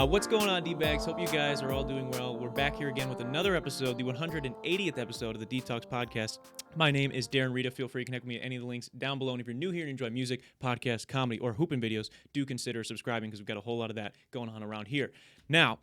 What's going on, D-Bags? Hope you guys are all doing well. We're back here again with another episode, the 180th episode of the Detox Podcast. My name is Darren Rita. Feel free to connect with me at any of the links down below. And if you're new here and enjoy music, podcasts, comedy, or hooping videos, do consider subscribing because we've got a whole lot of that going on around here. Now,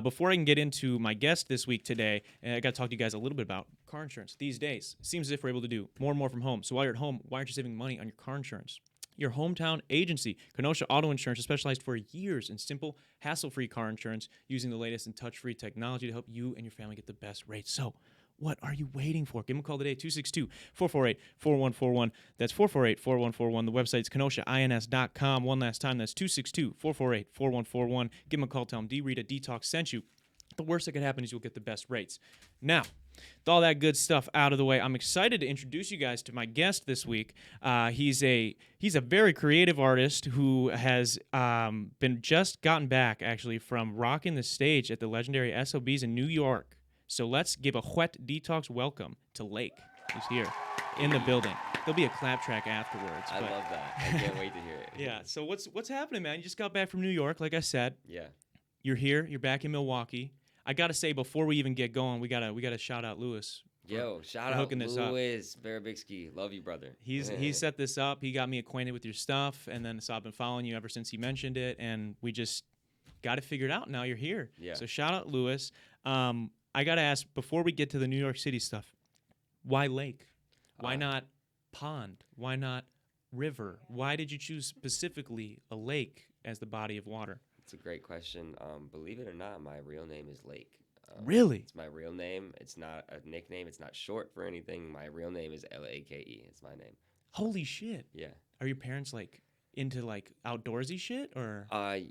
before I can get into my guest this week today, I got to talk to you guys a little bit about car insurance. These days, it seems as if we're able to do more and more from home. So while you're at home, why aren't you saving money on your car insurance? Your hometown agency, Kenosha Auto Insurance, has specialized for years in simple, hassle-free car insurance using the latest in touch-free technology to help you and your family get the best rates. So, what are you waiting for? Give them a call today, 262-448-4141. That's 448-4141. The website's kenoshains.com. One last time, that's 262-448-4141. Give them a call, tell them D-Rita Detox sent you. The worst that could happen is you'll get the best rates. Now, with all that good stuff out of the way, I'm excited to introduce you guys to my guest this week. He's a very creative artist who has been just gotten back, actually, from rocking the stage at the legendary SOBs in New York. So let's give a wet detox welcome to Lake. He's here in the building. There'll be a clap track afterwards. I love that. I can't wait to hear it. Yeah. So what's happening, man? You just got back from New York, like I said. Yeah. You're here. You're back in Milwaukee. I gotta say, before we even get going, we gotta shout out Lewis. Yo, shout out Lewis Barabixky. Love you, brother. He set this up. He got me acquainted with your stuff, and then so I've been following you ever since he mentioned it, and we just got it figured out. Now you're here. Yeah. So shout out Lewis. I gotta ask, before we get to the New York City stuff, why lake? Why not pond? Why not river? Why did you choose specifically a lake as the body of water? It's a great question. Believe it or not, my real name is Lake. Really? It's my real name. It's not a nickname. It's not short for anything. My real name is Lake. It's my name. Holy shit. Yeah. Are your parents into outdoorsy shit or? I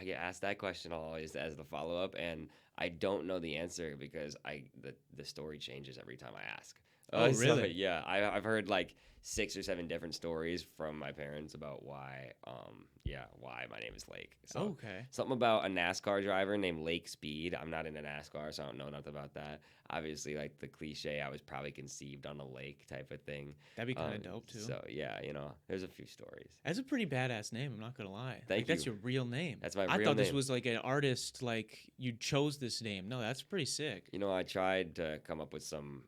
get asked that question always as the follow up, and I don't know the answer because the story changes every time I ask. Oh, really? So, yeah, I've heard 6 or 7 different stories from my parents about why my name is Lake. So, okay. Something about a NASCAR driver named Lake Speed. I'm not into NASCAR, so I don't know nothing about that. Obviously, the cliche, I was probably conceived on a lake type of thing. That'd be kind of dope, too. So, yeah, there's a few stories. That's a pretty badass name, I'm not going to lie. Thank you. That's your real name. That's my real name. I thought name. this was an artist, you chose this name. No, that's pretty sick. I tried to come up with some,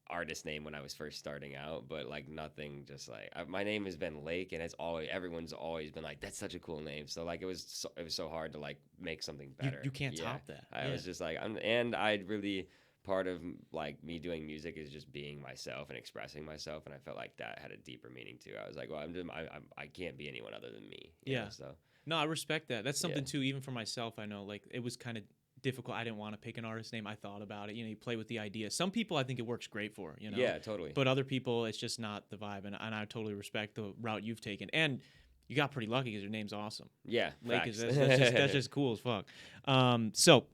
artist name when I was first starting out, but nothing. Just my name has been Lake, and everyone's always been like, that's such a cool name. So it was so hard to make something better. You can't top that. I was just I really part of me doing music is just being myself and expressing myself, and I felt like that had a deeper meaning too. I was like, well, I can't be anyone other than me. You know, so no, I respect that. That's something too. Even for myself, I know it was kind of difficult. I didn't want to pick an artist name. I thought about it. You play with the idea. Some people I think it works great for. Yeah, totally. But other people, it's just not the vibe. And I totally respect the route you've taken. And you got pretty lucky because your name's awesome. Yeah, Lake is that's just cool as fuck. So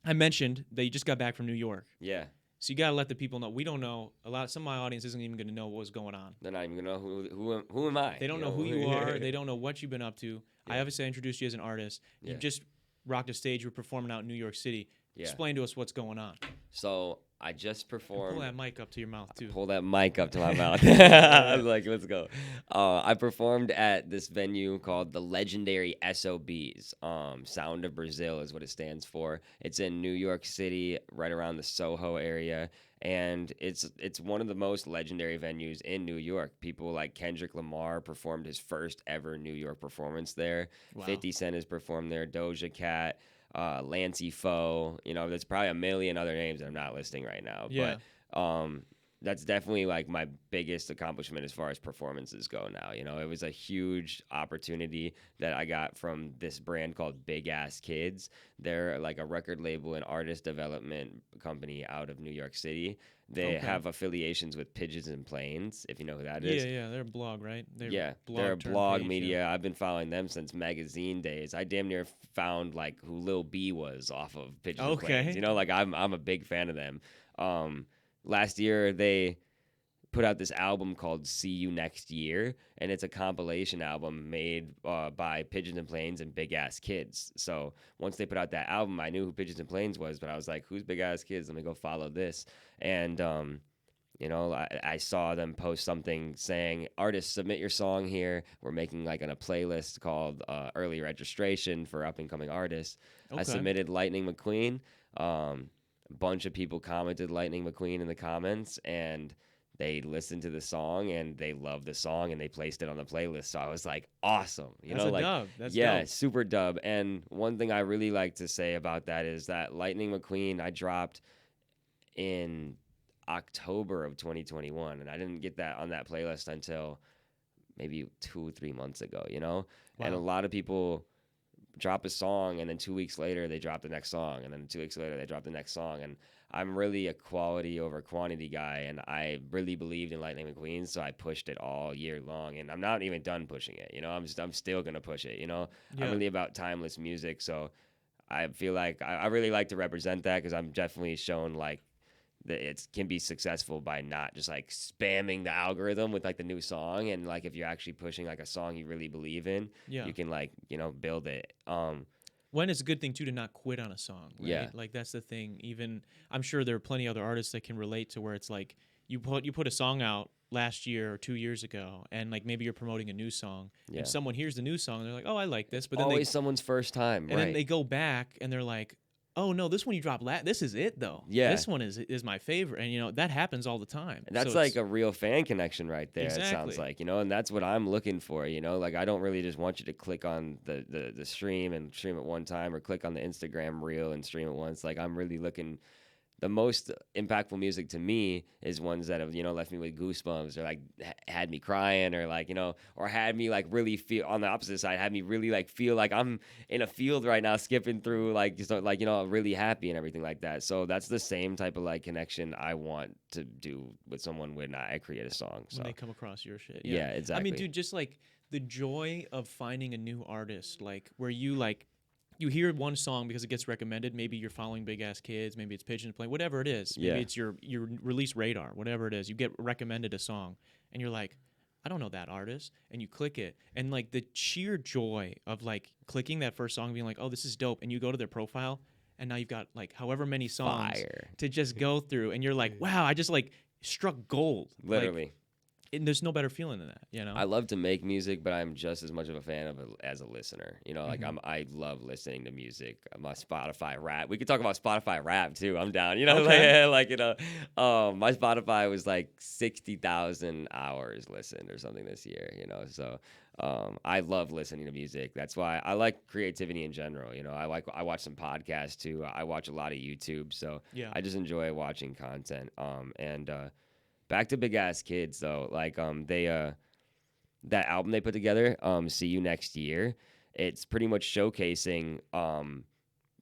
I mentioned that you just got back from New York. Yeah. So you gotta let the people know. We don't know some of my audience isn't even gonna know what was going on. They're not even gonna know who am I. They don't know who you are. They don't know what you've been up to. Yeah. I obviously introduced you as an artist. You just rocked a stage. You were performing out in New York City. Yeah. Explain to us what's going on. So I just performed. Pull that mic up to your mouth too. Pull that mic up to my mouth. I was like, let's go. I performed at this venue called the legendary SOBs. Sound of Brazil is what it stands for. It's in New York City, right around the Soho area. And it's one of the most legendary venues in New York. People like Kendrick Lamar performed his first ever New York performance there. Wow. 50 Cent has performed there. Doja Cat. Lancey Foe, there's probably a million other names that I'm not listing right now. Yeah. But that's definitely my biggest accomplishment as far as performances go now. It was a huge opportunity that I got from this brand called Big Ass Kids. They're a record label and artist development company out of New York City. They have affiliations with Pigeons and Planes, if you know who that is. Yeah, they're a blog, right? They're a blog media. Yeah. I've been following them since magazine days. I damn near found who Lil B was off of Pigeons and Planes. I'm a big fan of them. Last year they put out this album called See You Next Year, and it's a compilation album made by Pigeons and Planes and Big Ass Kids. So once they put out that album, I knew who Pigeons and Planes was, but I was like, who's Big Ass Kids? Let me go follow this. And You know, I saw them post something saying, artists, submit your song here. We're making like a playlist called early registration for up and coming artists. I Okay. submitted Lightning McQueen. A bunch of people commented Lightning McQueen in the comments, and they listened to the song and they loved the song and they placed it on the playlist. So I was like, awesome. You That's know, a like, dub. That's yeah, dope. super dub. And one thing I really like to say about that is that Lightning McQueen I dropped in October of 2021, and I didn't get that on that playlist until maybe 2 3 months ago, you know. And a Wow. lot of people drop a song and then 2 weeks later they drop the next song, and then 2 weeks later they drop the next song. And I'm really a quality over quantity guy, and I really believed in Lightning McQueen, so I pushed it all year long, and I'm not even done pushing it, you know. I'm still gonna push it, you know. I'm Yeah. really about timeless music, so I feel like I really like to represent that, because I'm definitely shown like that it can be successful by not just like spamming the algorithm with like the new song. And like if you're actually pushing like a song you really believe in, Yeah. you can like, you know, build it. When it's a good thing too to not quit on a song, Yeah. right? Like that's the thing. Even I'm sure there are plenty other artists that can relate to where it's like you put a song out last year or 2 years ago, and like maybe you're promoting a new song, and Yeah. someone hears the new song, and they're like, oh, I like this, but then they Always someone's first time, and then right? they go back and they're like, oh no, this one you dropped this is it though. Yeah. This one is my favorite, and that happens all the time. And So that's like a real fan connection right there, it sounds exactly. like, you know, and that's what I'm looking for, you know. Like I don't really just want you to click on the stream and stream it one time, or click on the Instagram reel and stream it once. Like I'm really looking, the most impactful music to me is ones that have, you know, left me with goosebumps, or like had me crying, or like, you know, or had me like really feel, on the opposite side, had me really like feel like I'm in a field right now skipping through, like, so, like, you know, really happy and everything like that. So that's the same type of like connection I want to do with someone when I create a song. So when they come across your shit. Yeah. yeah, I mean, exactly. dude, just like the joy of finding a new artist, like where you hear one song because it gets recommended. Maybe you're following Big Ass Kids, maybe it's Pigeons playing, whatever it is. Maybe Yeah. it's your release radar, whatever it is. You get recommended a song and you're like, I don't know that artist, and you click it, and like the sheer joy of like clicking that first song and being like, oh, this is dope, and you go to their profile and now you've got like however many songs Fire. to just go through, and you're like, wow, I just like struck gold. Like, Literally. and there's no better feeling than that. I love to make music, but I'm just as much of a fan of it as a listener. You know, like Mhm. I love listening to music. My Spotify rap. We could talk about Spotify rap too. I'm down. You know, Okay. like you know, my Spotify was like 60,000 hours listened or something this year. You know, so I love listening to music. That's why I like creativity in general. You know, I watch some podcasts too. I watch a lot of YouTube. So Yeah. I just enjoy watching content. And back to Big Ass Kids though, like they that album they put together, See You Next Year, it's pretty much showcasing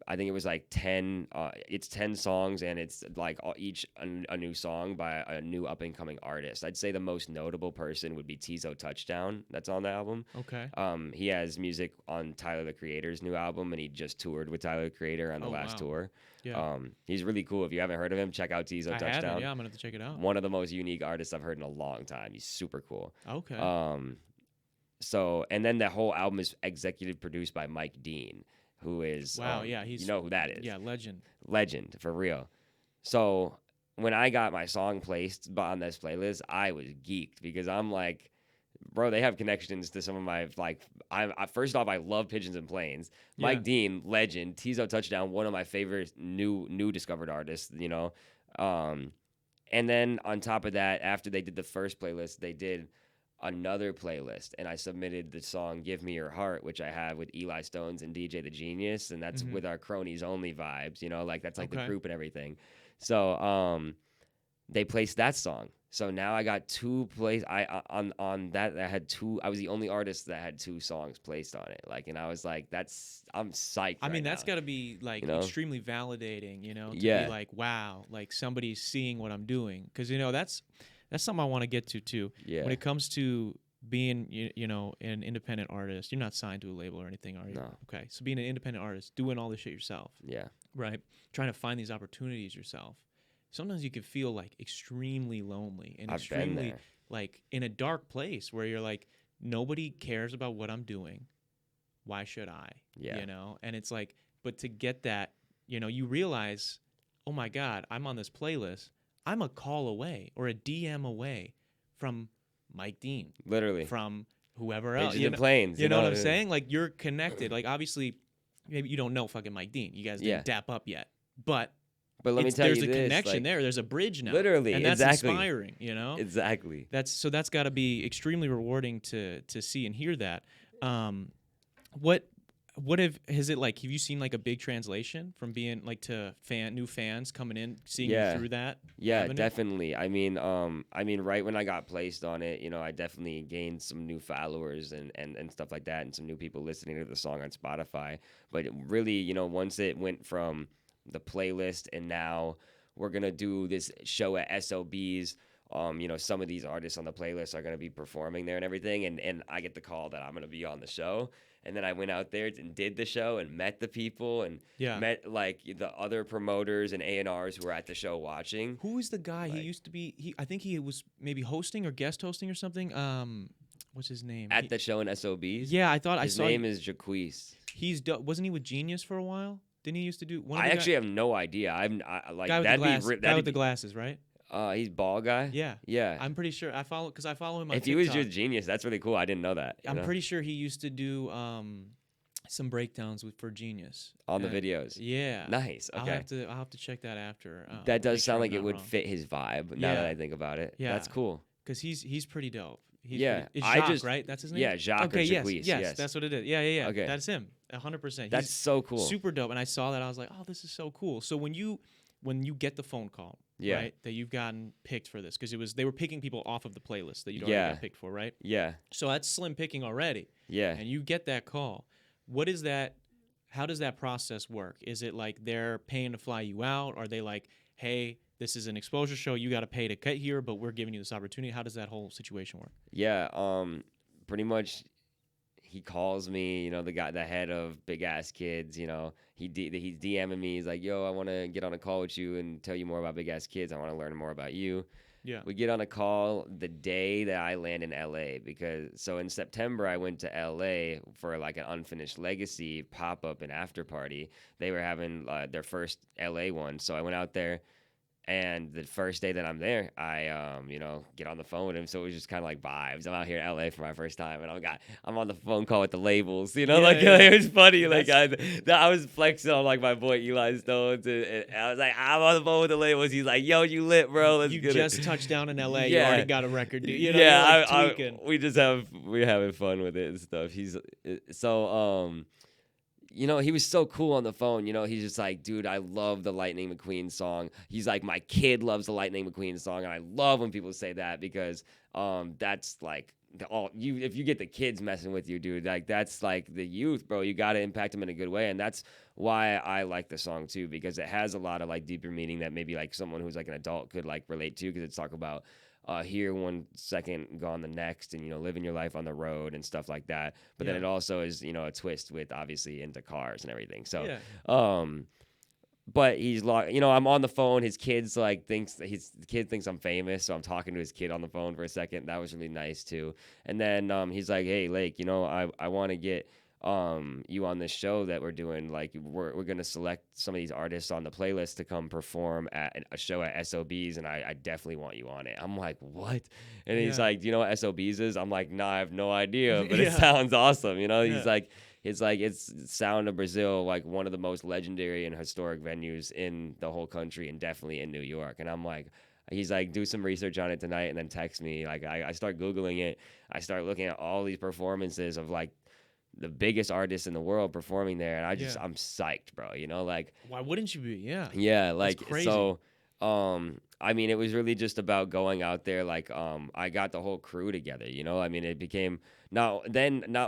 I think it was like 10 it's 10 songs, and it's like each a new song by a new up and coming artist. I'd say the most notable person would be Tizo Touchdown, that's on the album. Okay. He has music on Tyler the Creator's new album, and he just toured with Tyler the Creator on the Oh last wow. tour. Yeah. He's really cool. If you haven't heard of him, check out Tizo I haven't. Touchdown. Yeah, I'm gonna have to check it out. One of the most unique artists I've heard in a long time. He's super cool. Okay. So, and then the whole album is executive produced by Mike Dean, who is Wow. Yeah. He's you know who that is? Yeah. Legend. Legend for real. So when I got my song placed on this playlist, I was geeked, because I'm like, bro, they have connections to some of my like. First off, I love Pigeons and Planes. Yeah. Mike Dean, legend. Tizo Touchdown, one of my favorite new discovered artists. You know, and then on top of that, after they did the first playlist, they did another playlist, and I submitted the song "Give Me Your Heart," which I have with Eli Stones and DJ the Genius, and that's Mhm. with our cronies only vibes. You know, like that's like the Okay. group and everything. So they placed that song. So now I got two plays. On that I had two. I was the only artist that had two songs placed on it. Like, and I was like, I'm psyched. I mean, right that's now. got to be like You know? extremely validating, to Yeah. be like, wow, like somebody's seeing what I'm doing. Because that's something I want to get to too. Yeah. When it comes to being, an independent artist, you're not signed to a label or anything, are you? No. Okay, so being an independent artist, doing all this shit yourself, Yeah. right? Trying to find these opportunities yourself. Sometimes you can feel like extremely lonely and I've been extremely there. like in a dark place where you're like, nobody cares about what I'm doing. Why should I? Yeah. And it's like, but to get that, you realize, oh my God, I'm on this playlist. I'm a call away or a DM away from Mike Dean, Literally. from whoever else. Pigeons and planes. You know what I'm saying? Like, you're connected. Like, obviously, maybe you don't know fucking Mike Dean. You guys didn't dap up yet. But let me tell you there's this. a connection like, there. There's a bridge now. Literally. And that's exactly. inspiring, you know? Exactly. That's got to be extremely rewarding to see and hear that. What has it like? Have you seen like a big translation from being like to new fans coming in, seeing you through that? Yeah, avenue? definitely. I mean, right when I got placed on it, I definitely gained some new followers and stuff like that, and some new people listening to the song on Spotify. But it really, once it went from the playlist and now we're gonna do this show at SOBs. Some of these artists on the playlist are gonna be performing there and everything, and I get the call that I'm gonna be on the show. And then I went out there and did the show and met the people and met like the other promoters and A&Rs who were at the show watching. Who is the guy? He used to be. I think he was maybe hosting or guest hosting or something. What's his name? At the show in SOBs. Yeah, I thought his name is Jaquise. Wasn't he with Genius for a while? Didn't he used to do one? I actually have no idea. Like guy with that'd the be guy with the glasses, right? He's bald guy. Yeah. I'm pretty sure I follow him on If TikTok. he was just Genius, that's really cool. I didn't know that. I'm pretty sure he used to do some breakdowns for Genius on the videos. Yeah, nice. Okay, I'll have to check that after. That does sound like it would fit his vibe. Now that I think about it, that's cool. Because he's pretty dope. It's Jacques, right? That's his name. Yeah, Jacques. Okay, yes, that's what it is. Yeah. Okay, that's him. 100%. That's so cool. Super dope. And I saw that, I was like, oh, this is so cool. So when you get the phone call, right, that you've gotten picked for this, because they were picking people off of the playlist that you'd already got picked for, right? Yeah. So that's slim picking already. Yeah. And you get that call. What is that? How does that process work? Is it like they're paying to fly you out? Are they like, hey, this is an exposure show, you got to pay to get here, but we're giving you this opportunity? How does that whole situation work? Yeah, pretty much he calls me, the head of Big Ass Kids, he's DMing me. He's like, yo, I want to get on a call with you and tell you more about Big Ass Kids. I want to learn more about you. Yeah. We get on a call the day that I land in LA, so in September I went to LA for like an Unfinished Legacy pop-up and after party. They were having their first LA one. So I went out there, and the first day that I'm there, I get on the phone with him. So it was just kind of like vibes. I'm out here in LA for my first time, and I'm on the phone call with the labels. It was funny. Like I was flexing on like my boy Eli Stones, and I was like, I'm on the phone with the labels. He's like, yo, you lit, bro. Let's you get just it. touched down in LA. You already got a record, dude. We're having fun with it and stuff. He was so cool on the phone. He's just like, dude, I love the Lightning McQueen song. He's like, my kid loves the Lightning McQueen song, and I love when people say that, because that's like if you get the kids messing with you, dude, like that's like the youth, bro. You got to impact them in a good way, and that's why I like the song too, because it has a lot of like deeper meaning that maybe like someone who's like an adult could like relate to, because it's talk about here 1 second, gone the next, and living your life on the road and stuff like that. But then it also is a twist with obviously into cars and everything. So but he's like, I'm on the phone. His kid's like the kid thinks I'm famous, so I'm talking to his kid on the phone for a second. That was really nice too. And then he's like, hey, Lake, I want to get you on this show that we're doing. Like we're gonna select some of these artists on the playlist to come perform at a show at SOBs, and I definitely want you on it. I'm like, what? And he's like, do you know what SOBs is? I'm like, nah, I have no idea, but it sounds awesome. He's like, it's Sound of Brazil, like one of the most legendary and historic venues in the whole country, and definitely in New York. And I'm like, he's like, do some research on it tonight and then text me. Like I start Googling it. I start looking at all these performances of like the biggest artists in the world performing there, and I'm psyched, bro. Like, why wouldn't you be? Yeah, like that's crazy. So I mean, it was really just about going out there. Like, I got the whole crew together, I mean, it became not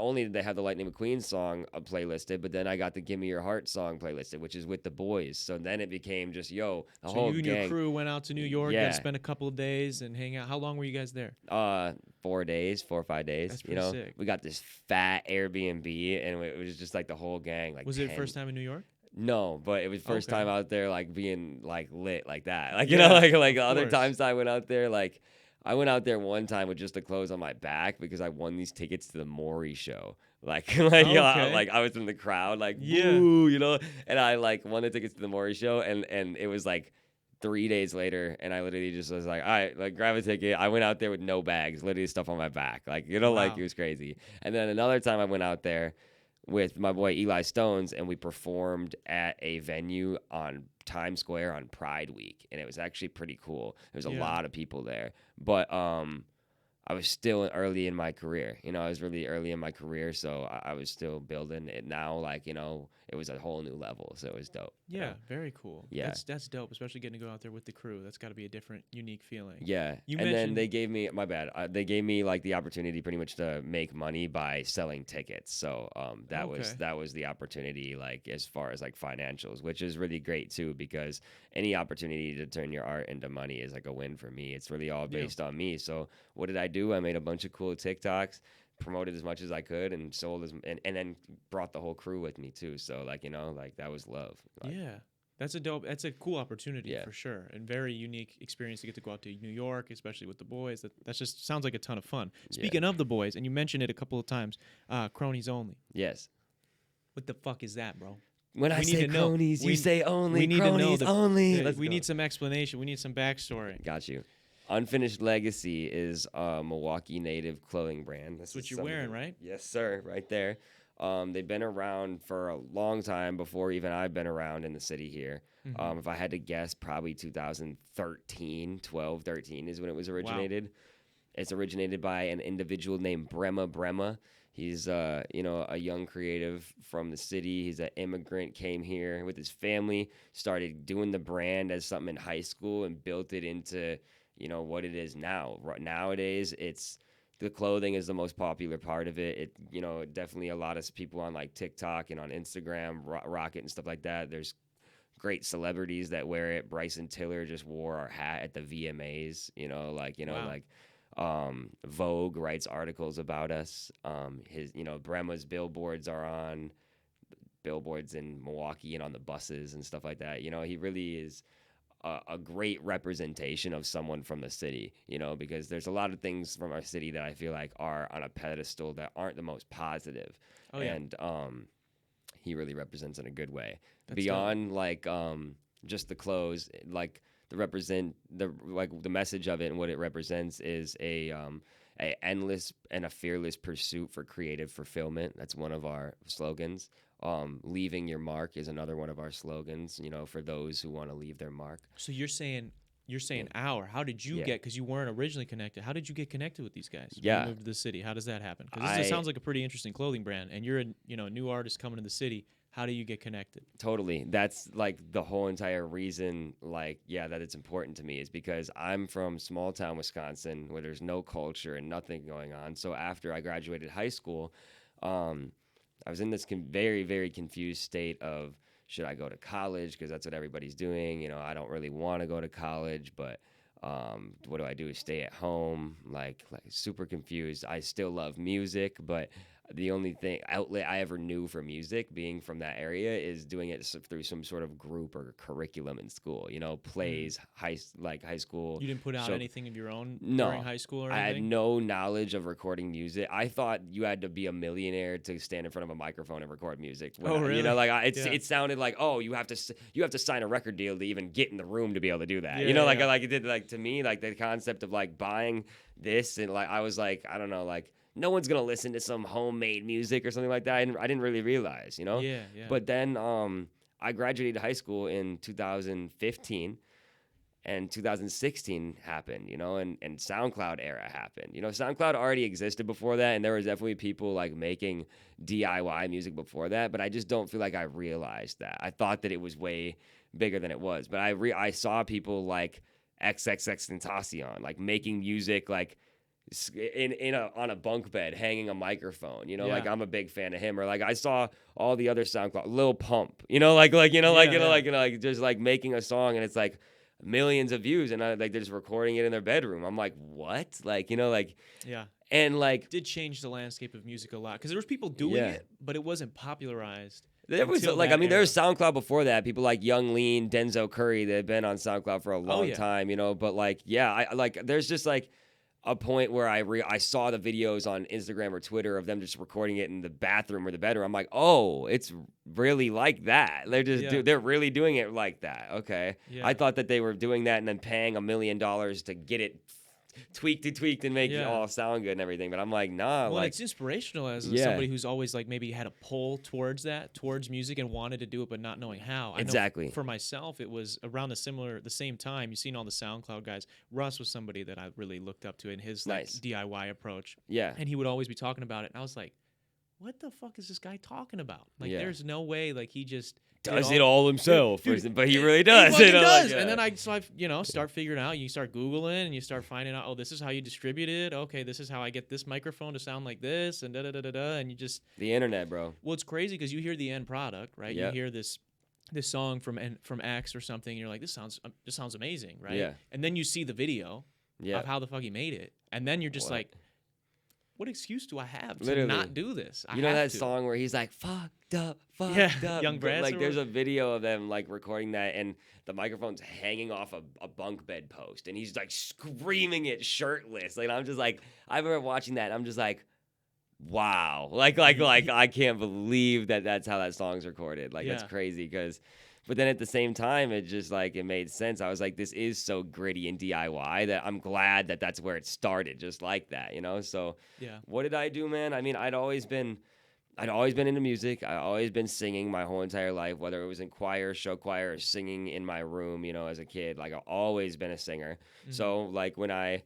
only did they have the Lightning McQueen song playlisted, but then I got the Give Me Your Heart song playlisted, which is with the boys. So then it became just, the whole you and gang. your crew went out to New York and spent a couple of days and hang out. How long were you guys there? 4 days, 4 or 5 days. That's pretty sick. We got this fat Airbnb, and it was just like the whole gang. Like, was it first time in New York? No, but it was first time out there, like being like lit like that. Like like other times I went out there, like I went out there one time with just the clothes on my back because I won these tickets to the Maury show. Like I was in the crowd, like boo, and I like won the tickets to the Maury show, and it was like 3 days later, and I literally just was like, all right, like grab a ticket. I went out there with no bags, literally stuff on my back. Like, like Wow. it was crazy. And then another time I went out there with my boy Eli Stones, and we performed at a venue on Times Square on Pride Week, and it was actually pretty cool. There was a Yeah. lot of people there, but I was still early in my career. I was really early in my career, so I was still building it. Now, like it was a whole new level, so it was dope. Yeah, very cool. Yeah. That's dope, especially getting to go out there with the crew. That's got to be a different, unique feeling. Yeah, You and then mentioned- they gave me they gave me like the opportunity pretty much to make money by selling tickets. So that was the opportunity, like as far as like financials, which is really great too, because any opportunity to turn your art into money is like a win for me. It's really all based on me. So what did I do? I made a bunch of cool TikToks, promoted as much as I could, and sold and then brought the whole crew with me too. So like like that was love. Like, yeah. That's a cool opportunity Yeah. for sure, and very unique experience to get to go out to New York, especially with the boys. That just sounds like a ton of fun. Speaking of the boys, and you mentioned it a couple of times, cronies only. Yes. What the fuck is that, bro? When I say cronies, you say only. We need to know cronies only. we need some explanation. We need some backstory. Got you. Unfinished Legacy is a Milwaukee native clothing brand. That's what you're wearing, right? Yes, sir. Right there. They've been around for a long time before even I've been around in the city here. Mhm. If I had to guess, probably 2013, 12, 13 is when it was originated. Wow. It's originated by an individual named Brema. He's a young creative from the city. He's an immigrant, came here with his family, started doing the brand as something in high school, and built it into what it is now. Nowadays, the clothing is the most popular part of it. Definitely a lot of people on like TikTok and on Instagram rock it and stuff like that. There's great celebrities that wear it. Bryson Tiller just wore our hat at the VMAs. Wow. Vogue writes articles about us. Brema's billboards are on billboards in Milwaukee and on the buses and stuff like that. He really is a great representation of someone from the city, because there's a lot of things from our city that I feel like are on a pedestal that aren't the most positive. Oh, yeah. And he really represents in a good way. That's Beyond like just the clothes, like the message of it and what it represents is a endless and a fearless pursuit for creative fulfillment. That's one of our slogans. Leaving your mark is another one of our slogans, for those who want to leave their mark. So you're saying how did you get, because you weren't originally connected, how did you get connected with these guys when you moved to the city? How does that happen? Because this sounds like a pretty interesting clothing brand, and you're a new artist coming to the city. How do you get connected? Totally. That's like the whole entire reason, that it's important to me, is because I'm from small town Wisconsin where there's no culture and nothing going on. So after I graduated high school, I was in this very, very confused state of, should I go to college? Because that's what everybody's doing. I don't really want to go to college, but what do I do? Stay at home? Like super confused. I still love music, but the only outlet I ever knew for music, being from that area, is doing it through some sort of group or curriculum in school. Plays, high school. You didn't put out anything of your own No, during high school or anything? I had no knowledge of recording music. I thought you had to be a millionaire to stand in front of a microphone and record music. Really? It sounded like, you have to sign a record deal to even get in the room to be able to do that. Yeah, like it did to me, like the concept of like buying this, and like I was like, I don't know, like, no one's gonna listen to some homemade music or something like that. I didn't really realize, Yeah. But then I graduated high school in 2015, and 2016 happened, and SoundCloud era happened. SoundCloud already existed before that, and there was definitely people like making DIY music before that, but I just don't feel like I realized that. I thought that it was way bigger than it was, but I saw people like XXXTentacion like making music like on a bunk bed, hanging a microphone, like I'm a big fan of him. Or like I saw all the other SoundCloud, Lil Pump, just like making a song, and it's like millions of views, and they're just recording it in their bedroom. I'm like, what? Yeah. And like, it did change the landscape of music a lot, because there was people doing it, but it wasn't popularized. There was there was SoundCloud before that. People like Young Lean, Denzel Curry, that had been on SoundCloud for a long time, but like, I there's just like, a point where I saw the videos on Instagram or Twitter of them just recording it in the bathroom or the bedroom. I'm like, oh, it's really like that. They're really doing it like that. Okay, I thought that they were doing that and then paying $1 million to get it tweaked and make it all sound good and everything. But I'm like, nah. Well, it's inspirational as somebody who's always like maybe had a pull towards music and wanted to do it, but not knowing how. Exactly. I know for myself, it was around the same time. You've seen all the SoundCloud guys. Russ was somebody that I really looked up to in his like DIY approach. Yeah. And he would always be talking about it. And I was like, what the fuck is this guy talking about? Like, there's no way like he just does it all himself, but he really does. He does. And then I start figuring out. You start Googling and you start finding out. Oh, this is how you distribute it. Okay, this is how I get this microphone to sound like this, and and you just the internet, bro. Well, it's crazy because you hear the end product, right? Yep. You hear this song from X or something, and you're like, this sounds amazing, right? Yeah. And then you see the video of how the fuck he made it, and then you're just like, what excuse do I have to not do this? You know that song where he's like, fucked up. Young Brass. Like, there's a video of them like recording that, and the microphone's hanging off a bunk bed post, and he's like screaming it shirtless. Like, I'm just like, I remember watching that, and I'm just like, wow. Like I can't believe that's how that song's recorded. Like, that's crazy because. But then at the same time, it just like it made sense. I was like, this is so gritty and DIY that I'm glad that that's where it started, just like that, you know. So what did I do, man? I mean, I'd always been into music. I'd always been singing my whole entire life, whether it was in choir, show choir, or singing in my room, you know, as a kid. Like, I've always been a singer. Mm-hmm. So like when I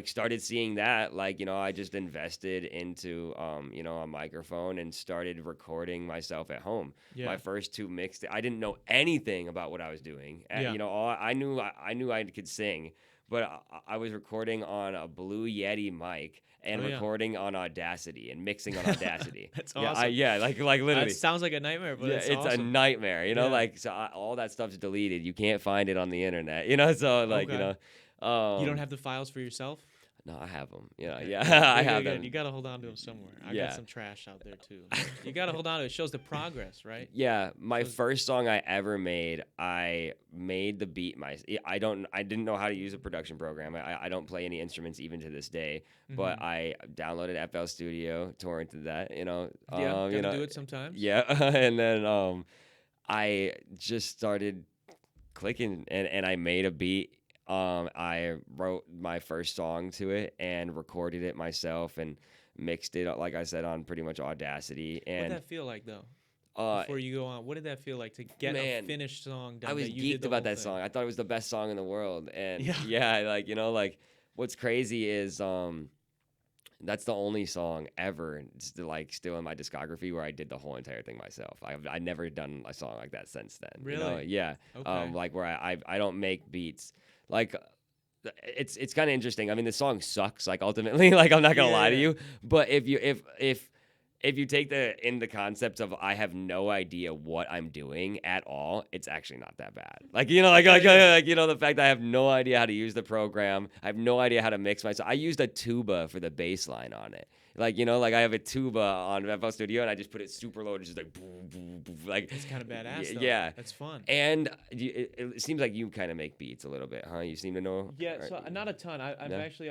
started seeing that, like, you know, I just invested into you know, a microphone and started recording myself at home. My first 2 mixed, I didn't know anything about what I was doing. You know, I knew I could sing, but I was recording on a Blue Yeti mic and recording on Audacity and mixing on Audacity. That's awesome. Like literally. It sounds like a nightmare, but it's awesome. A nightmare, you know, like, so all that stuff's deleted. You can't find it on the internet, you know, so like, you know. You don't have the files for yourself? No, I have them. Okay. I have them. You got to hold on to them somewhere. I got some trash out there too. You got to hold on to it. It shows the progress, right? Yeah, my first song I ever made, I made the beat I didn't know how to use a production program. I don't play any instruments even to this day, but I downloaded FL Studio, torrented that, you know. You know, do it sometimes. Yeah, and then I just started clicking and I made a beat. I wrote my first song to it and recorded it myself and mixed it, like I said, on pretty much Audacity. And what did that feel like, though? Before you go on, what did that feel like to get a finished song done? I was geeked about that song. I thought it was the best song in the world. And like, you know, like, what's crazy is that's the only song ever still in my discography where I did the whole entire thing myself. I've never done a song like that since then. Really? You know? Yeah. Okay. Like where I don't make beats. Like, it's kind of interesting. I mean, the song sucks. Like, ultimately, like, I'm not gonna lie to you. But if you take the concepts of I have no idea what I'm doing at all, it's actually not that bad. Like, you know, like you know, the fact that I have no idea how to use the program, I have no idea how to mix myself. I used a tuba for the bass line on it. Like, you know, like I have a tuba on FL Studio and I just put it super low, just like boom, boom, boom, like it's kind of badass. Yeah, that's fun. And it seems like you kind of make beats a little bit, huh? You seem to know. Yeah, so not a ton. I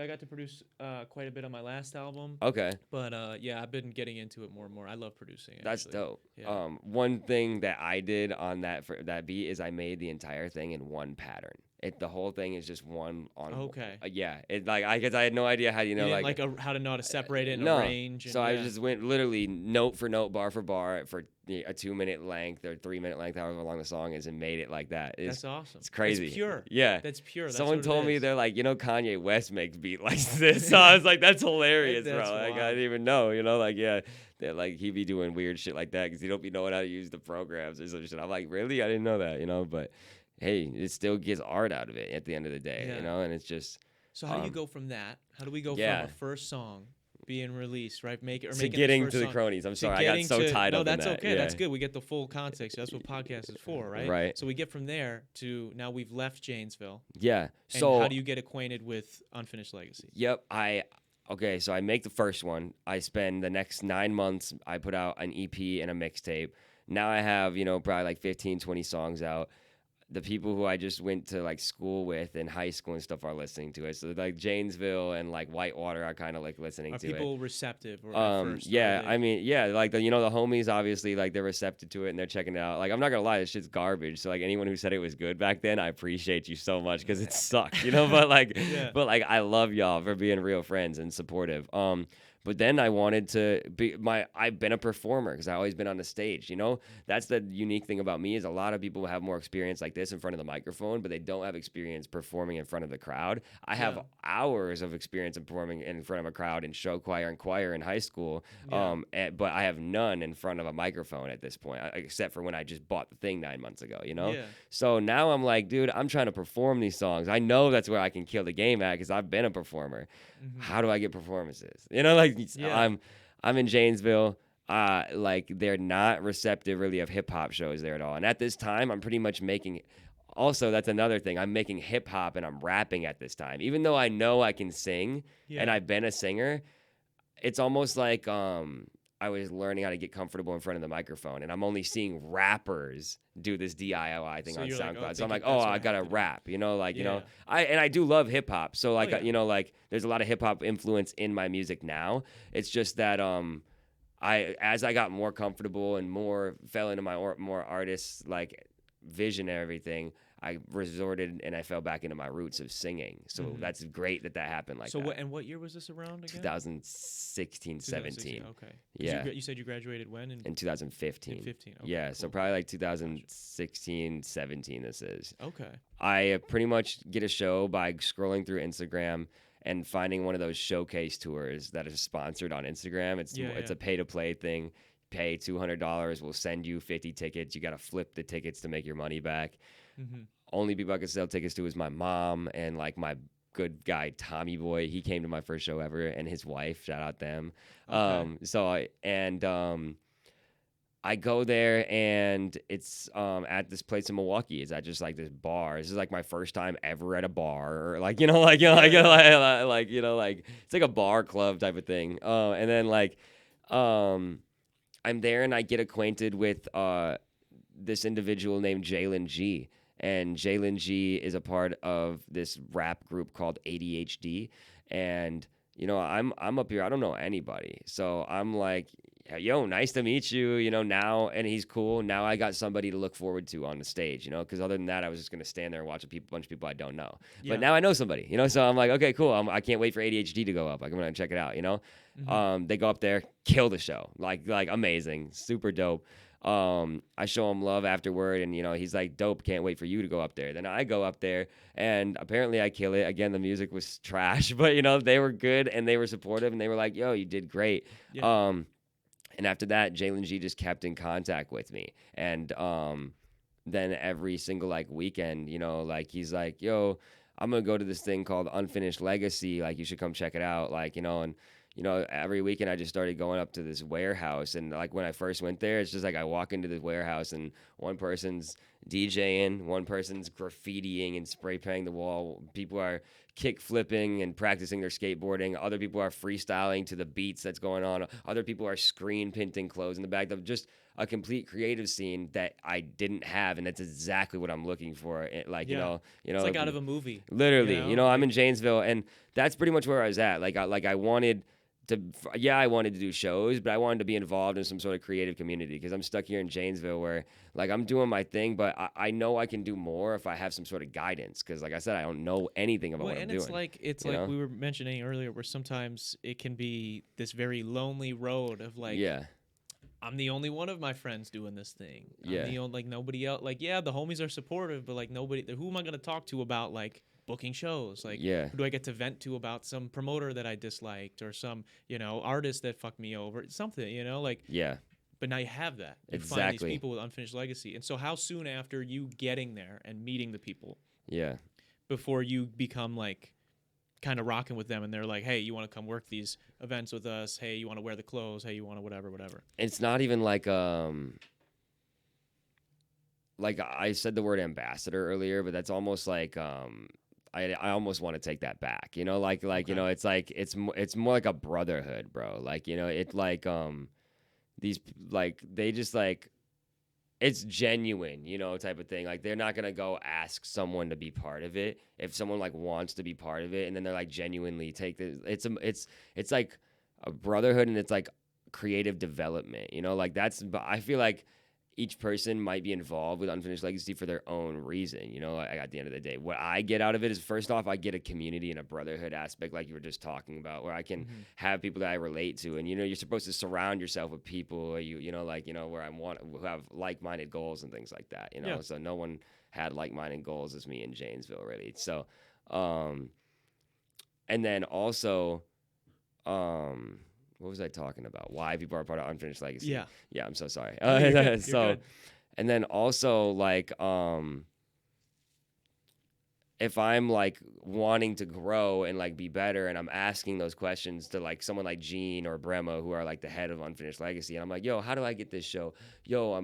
got to produce quite a bit on my last album. Okay. But I've been getting into it more and more. I love producing. Actually. That's dope. Yeah. One thing that I did on that beat is I made the entire thing in one pattern. The whole thing is just one on. Okay. Yeah. It like I guess I had no idea how how to know how to separate it and no. arrange. And, so I just went literally note for note, bar for bar for a 2-minute length or 3-minute length, however long the song is, and made it like that. That's awesome. It's crazy. It's pure. Yeah. That's pure. That's Someone told me they're like, you know, Kanye West makes beat like this. So I was like, that's hilarious, That's bro. Like, I didn't even know, you know, like, yeah. That like he be doing weird shit like that because he don't be knowing how to use the programs or some shit. I'm like, really? I didn't know that, you know, but hey, it still gets art out of it at the end of the day, you know, and it's just. So how do you go from that? How do we go from a first song being released, right? Getting to the cronies. I'm sorry, I got so tied up in that. No, that's okay. Yeah. That's good. We get the full context. That's what podcast is for, right? Right. So we get from there to now we've left Janesville. Yeah. So how do you get acquainted with Unfinished Legacy? Yep. Okay, so I make the first one. I spend the next 9 months. I put out an EP and a mixtape. Now I have, you know, probably like 15, 20 songs out. the people who I just went to like school with in high school and stuff are listening to it. So like Janesville and like Whitewater are kind of like listening Are to it. people receptive or at first? Or Yeah, are I they... mean, yeah, like the homies obviously like they're receptive to it and they're checking it out. Like I'm not gonna lie, this shit's garbage. So like anyone who said it was good back then, I appreciate you so much because it sucked, but like Yeah. but like I love y'all for being real friends and supportive. But then I wanted to be I've been a performer because I've always been on the stage, That's the unique thing about me is a lot of people have more experience like this in front of the microphone, but they don't have experience performing in front of the crowd. I have hours of experience in performing in front of a crowd in show choir and choir in high school, but I have none in front of a microphone at this point, except for when I just bought the thing 9 months ago, Yeah. So now I'm like, dude, I'm trying to perform these songs. I know that's where I can kill the game at because I've been a performer. How do I get performances? Like I'm in Janesville. Like they're not receptive really of hip hop shows there at all. And at this time, I'm pretty much making. Also, that's another thing. I'm making hip hop and I'm rapping at this time. Even though I know I can sing and I've been a singer, it's almost like I was learning how to get comfortable in front of the microphone, and I'm only seeing rappers do this DIY thing on SoundCloud. So I'm like, I gotta rap, I do love hip hop. So like, like there's a lot of hip hop influence in my music now. It's just that as I got more comfortable and more fell into my more artist like vision and everything, I resorted and I fell back into my roots of singing. So that's great that happened like that. So what year was this around again? 2016, 17. Okay. Yeah. You said you graduated when? In 2015. In 15. Okay, yeah, cool. so probably like 2016, 17 this is. Okay. I pretty much get a show by scrolling through Instagram and finding one of those showcase tours that is sponsored on Instagram. It's a pay-to-play thing. Pay $200, we'll send you 50 tickets. You got to flip the tickets to make your money back. Only people I could sell tickets to is my mom and like my good guy Tommy Boy. He came to my first show ever, and his wife. Shout out them. Okay. I go there and it's at this place in Milwaukee. It's at just like this bar. This is like my first time ever at a bar, or like it's like a bar club type of thing. And then like I'm there and I get acquainted with this individual named Jalen G. And Jalen G is a part of this rap group called ADHD. And, I'm up here. I don't know anybody. So I'm like, yo, nice to meet you, now. And he's cool. Now I got somebody to look forward to on the stage, because other than that, I was just going to stand there and watch a bunch of people I don't know. Yeah. But now I know somebody, so I'm like, okay, cool. I can't wait for ADHD to go up. Like, I'm going to check it out, They go up there, kill the show. Like amazing, super dope. I show him love afterward, and he's like, dope, can't wait for you to go up there. Then I go up there and apparently I kill it. Again, the music was trash, but they were good and they were supportive and they were like, yo, you did great. Yeah. And after that, Jalen G just kept in contact with me. And then every single like weekend, he's like, yo, I'm gonna go to this thing called Unfinished Legacy, like you should come check it out, and every weekend I just started going up to this warehouse. And like when I first went there, it's just like I walk into the warehouse and one person's DJing, one person's graffitiing and spray painting the wall. People are kick flipping and practicing their skateboarding. Other people are freestyling to the beats that's going on. Other people are screen printing clothes in the back. Of just a complete creative scene that I didn't have, and that's exactly what I'm looking for. It's like out of a movie. Literally, I'm in Janesville, and that's pretty much where I was at. I wanted to do shows, but I wanted to be involved in some sort of creative community because I'm stuck here in Janesville where like I'm doing my thing, but I know I can do more if I have some sort of guidance. Because like I said, I don't know anything about what I'm doing. It's like we were mentioning earlier, where sometimes it can be this very lonely road of like, I'm the only one of my friends doing this thing. I'm the only, like nobody else. Like, the homies are supportive, but like nobody. Who am I gonna talk to about like booking shows? Like, who do I get to vent to about some promoter that I disliked or some artist that fucked me over? Something, like But now you have that. You find these people with Unfinished Legacy. And so how soon after you getting there and meeting the people? Before you become like kind of rocking with them and they're like, hey, you want to come work these events with us? Hey, you want to wear the clothes? Hey, you want to whatever. It's not even like I said the word ambassador earlier, but that's almost like I almost want to take that back. Okay. It's like it's more like a brotherhood, bro. Like, it's like these like they just like it's genuine, type of thing. Like they're not gonna go ask someone to be part of it if someone like wants to be part of it, and then they're like genuinely take this. It's like a brotherhood, and it's like creative development. Like that's. But I feel like each person might be involved with Unfinished Legacy for their own reason. Like at the end of the day, what I get out of it is first off, I get a community and a brotherhood aspect, like you were just talking about, where I can have people that I relate to, and you're supposed to surround yourself with people where who have like-minded goals and things like that. Yeah. So no one had like-minded goals as me in Janesville, really. So, and then also, what was I talking about? Why people are part of Unfinished Legacy? Yeah. Yeah, I'm so sorry. No, you're good. You're good. And then also like if I'm like wanting to grow and like be better, and I'm asking those questions to like someone like Gene or Brema, who are like the head of Unfinished Legacy, and I'm like, yo, how do I get this show? Yo,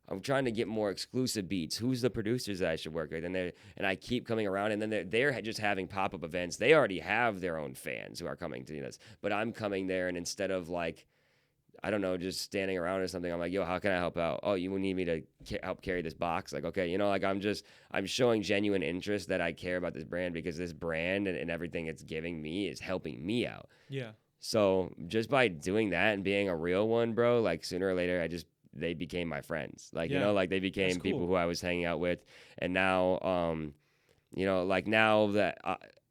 I'm trying to get more exclusive beats. Who's the producers that I should work with? And I keep coming around, and then they're just having pop-up events. They already have their own fans who are coming to this, but I'm coming there, and instead of like, I don't know, just standing around or something, I'm like, yo, how can I help out? Oh, you need me to help carry this box? Like, okay, like I'm showing genuine interest that I care about this brand, because this brand and everything it's giving me is helping me out. Yeah. So just by doing that and being a real one, bro, like sooner or later, they became my friends. Like, like they became people who I was hanging out with. And now, like now that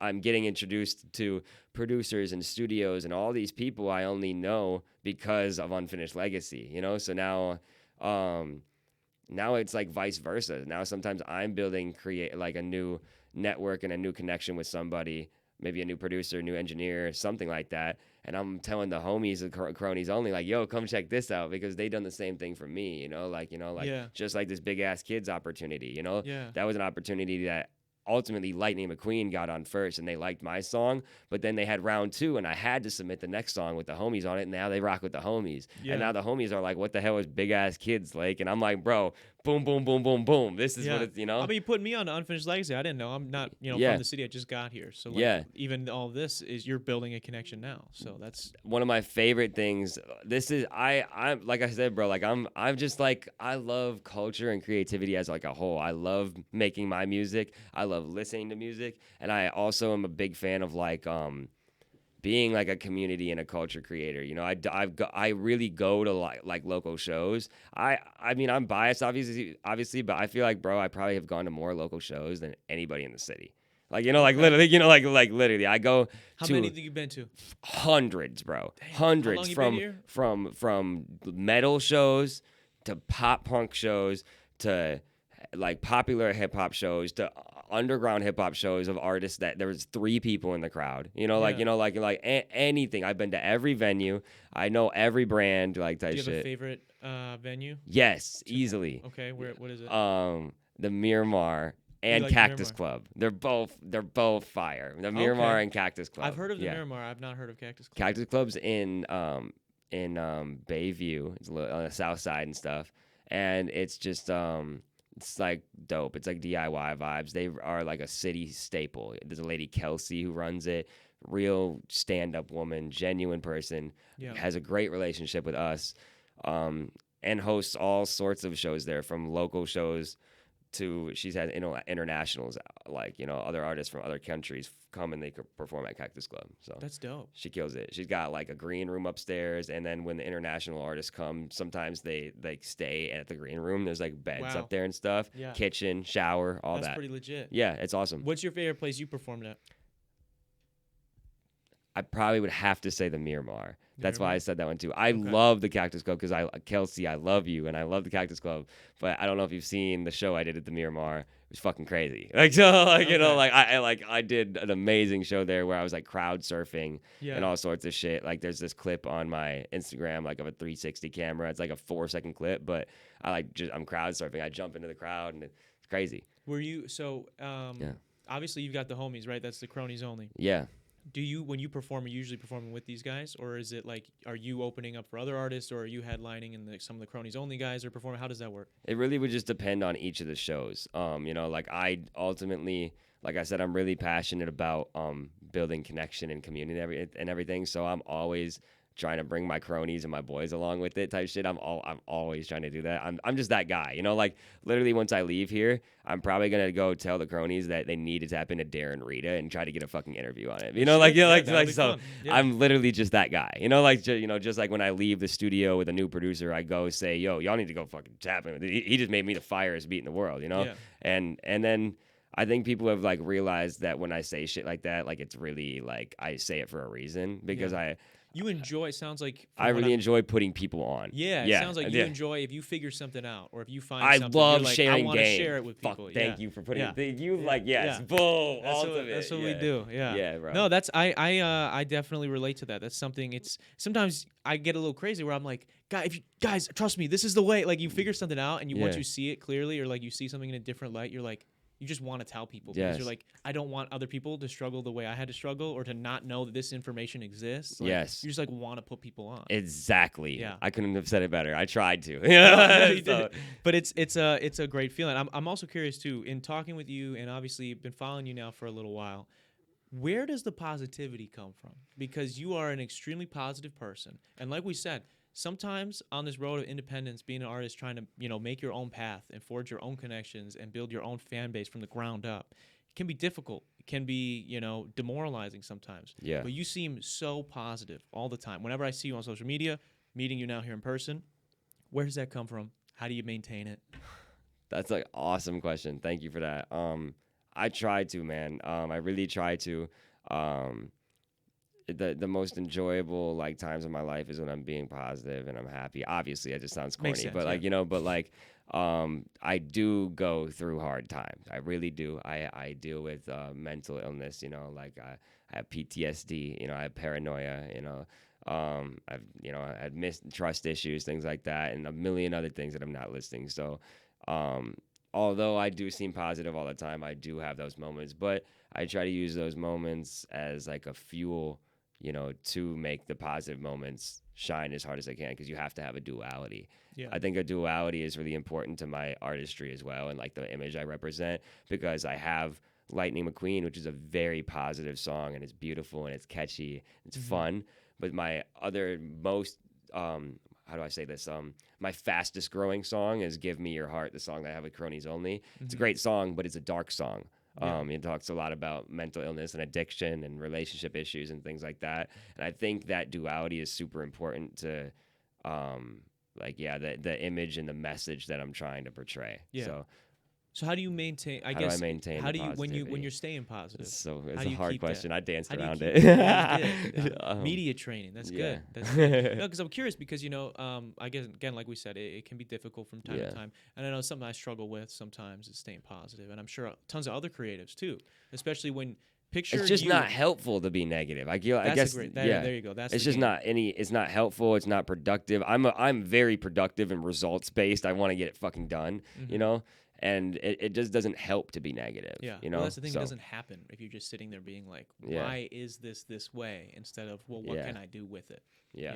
I'm getting introduced to producers and studios and all these people I only know because of Unfinished Legacy, So now, now it's like vice versa. Now sometimes I'm create like a new network and a new connection with somebody, maybe a new producer, new engineer, something like that. And I'm telling the homies, the cronies only, like, yo, come check this out, because they done the same thing for me, just like this Big Ass Kids opportunity, Yeah. that was an opportunity that ultimately Lightning McQueen got on first, and they liked my song, but then they had round 2, and I had to submit the next song with the homies on it, and now they rock with the homies. Yeah. And now the homies are like, what the hell is Big Ass Kids like? And I'm like, bro, boom, boom, boom, boom, boom. This is what it's, I mean, you put me on to Unfinished Legacy. I didn't know. I'm not, from the city. I just got here. So, even all this is you're building a connection now. So that's one of my favorite things. This is I'm like I said, bro. Like I'm just like, I love culture and creativity as like a whole. I love making my music. I love listening to music, and I also am a big fan of like being like a community and a culture creator. I really go to like local shows. I mean, I'm biased obviously, but I feel like, bro, I probably have gone to more local shows than anybody in the city. Like, like literally, like literally, I go How to many have you been to? hundreds, bro. Damn. Hundreds. How long you been here? From metal shows to pop punk shows to like popular hip hop shows to underground hip hop shows of artists that there was 3 people in the crowd. Anything. I've been to every venue. I know every brand, like type Do you have shit. a favorite venue? Yes, easily. Okay, what is it? The Miramar and like Cactus Miramar? Club. They're both fire. The Miramar Okay. and Cactus Club. I've heard of the Yeah. Miramar. I've not heard of Cactus Club. Cactus Club's in Bayview. It's on the south side and stuff. And it's just it's like dope. It's like DIY vibes. They are like a city staple. There's a lady, Kelsey, who runs it. Real stand-up woman, genuine person. Yeah. Has a great relationship with us. And hosts all sorts of shows there, from local shows to she's had internationals, like other artists from other countries come and they could perform at Cactus Club. So That's dope. she kills it. She's got like a green room upstairs, and then when the international artists come, sometimes they like stay at the green room. There's like beds Wow. up there and stuff. Yeah. Kitchen, shower, all That's that. pretty legit. Yeah, it's awesome. What's your favorite place you performed at? I probably would have to say the Miramar. That's why I said that one too. I Okay. love the Cactus Club because Kelsey, I love you, and I love the Cactus Club. But I don't know if you've seen the show I did at the Miramar. It was fucking crazy. Like, so, like, Okay. I did an amazing show there where I was like crowd surfing Yeah. and all sorts of shit. Like, there's this clip on my Instagram, like of a 360 camera. It's like a 4-second clip, but I'm crowd surfing. I jump into the crowd and it's crazy. Were you obviously you've got the homies, right? That's the cronies only. Yeah. Do you, when you perform, are you usually performing with these guys, or is it like, are you opening up for other artists, or are you headlining and some of the cronies only guys are performing? How does that work? It really would just depend on each of the shows. Like I ultimately, like I said, I'm really passionate about building connection and community and everything. So I'm always trying to bring my cronies and my boys along with it type shit. I'm always trying to do that. I'm just that guy, you know, like literally once I leave here, I'm probably going to go tell the cronies that they need to tap into Darren Rita and try to get a fucking interview on it. You know, like so I'm literally just that guy, you know, like, just like when I leave the studio with a new producer, I go say, yo, y'all need to go fucking tap him. He just made me the firest beat in the world, you know? Yeah. And then I think people have like realized that when I say shit like that, like it's really like I say it for a reason because you enjoy. It sounds like I really enjoy putting people on. Yeah, it sounds like you enjoy if you figure something out or if you find I something. love you're like, sharing I want to game. share it with people. Thank you for putting you yes, boom, that's what we do. Yeah, bro. No, that's I definitely relate to that. That's something. It's sometimes I get a little crazy where I'm like, guys, trust me, this is the way. Like you figure something out and once you see it clearly or like you see something in a different light, you're like. You just want to tell people because you're like, I don't want other people to struggle the way I had to struggle or to not know that this information exists. Like, you just like want to put people on. Exactly. Yeah. I couldn't have said it better. I tried to. No, you did. But it's a great feeling. I'm also curious too, in talking with you and obviously been following you now for a little while, where does the positivity come from? Because you are an extremely positive person. And like we said, sometimes on this road of independence, being an artist, trying to, make your own path and forge your own connections and build your own fan base from the ground up, it can be difficult. It can be, demoralizing sometimes. Yeah. But you seem so positive all the time. Whenever I see you on social media, meeting you now here in person, where does that come from? How do you maintain it? That's an awesome question. Thank you for that. I try to, man. I really try to. The most enjoyable like times of my life is when I'm being positive and I'm happy. Obviously, it just sounds corny, sense, but I do go through hard times. I really do. I deal with mental illness. Like I have PTSD. I have paranoia. I've I had mistrust issues, things like that, and a million other things that I'm not listing. So, although I do seem positive all the time, I do have those moments, but I try to use those moments as like a fuel, to make the positive moments shine as hard as I can, because you have to have a duality. Yeah. I think a duality is really important to my artistry as well, and like the image I represent, because I have Lightning McQueen, which is a very positive song, and it's beautiful and it's catchy, it's fun. But my other most how do I say this? My fastest growing song is "Give Me Your Heart," the song that I have with Cronies Only. It's a great song, but it's a dark song. It talks a lot about mental illness and addiction and relationship issues and things like that. And I think that duality is super important to, the image and the message that I'm trying to portray. Yeah. So how do you maintain? How do I maintain? How do you positivity? when you're staying positive? It's a hard question. I danced around it. Media training. That's good. That's good. No, because I'm curious because I guess again, like we said, it can be difficult from time to time, and I know something I struggle with sometimes is staying positive, and I'm sure tons of other creatives too, especially when. It's just not helpful to be negative. I guess. There you go. It's just not It's not helpful. It's not productive. I'm very productive and results based. I want to get it fucking done. And it just doesn't help to be negative. Yeah. Well, that's the thing. It doesn't happen if you're just sitting there being like, why is this way? Instead of, well, what can I do with it? Yeah.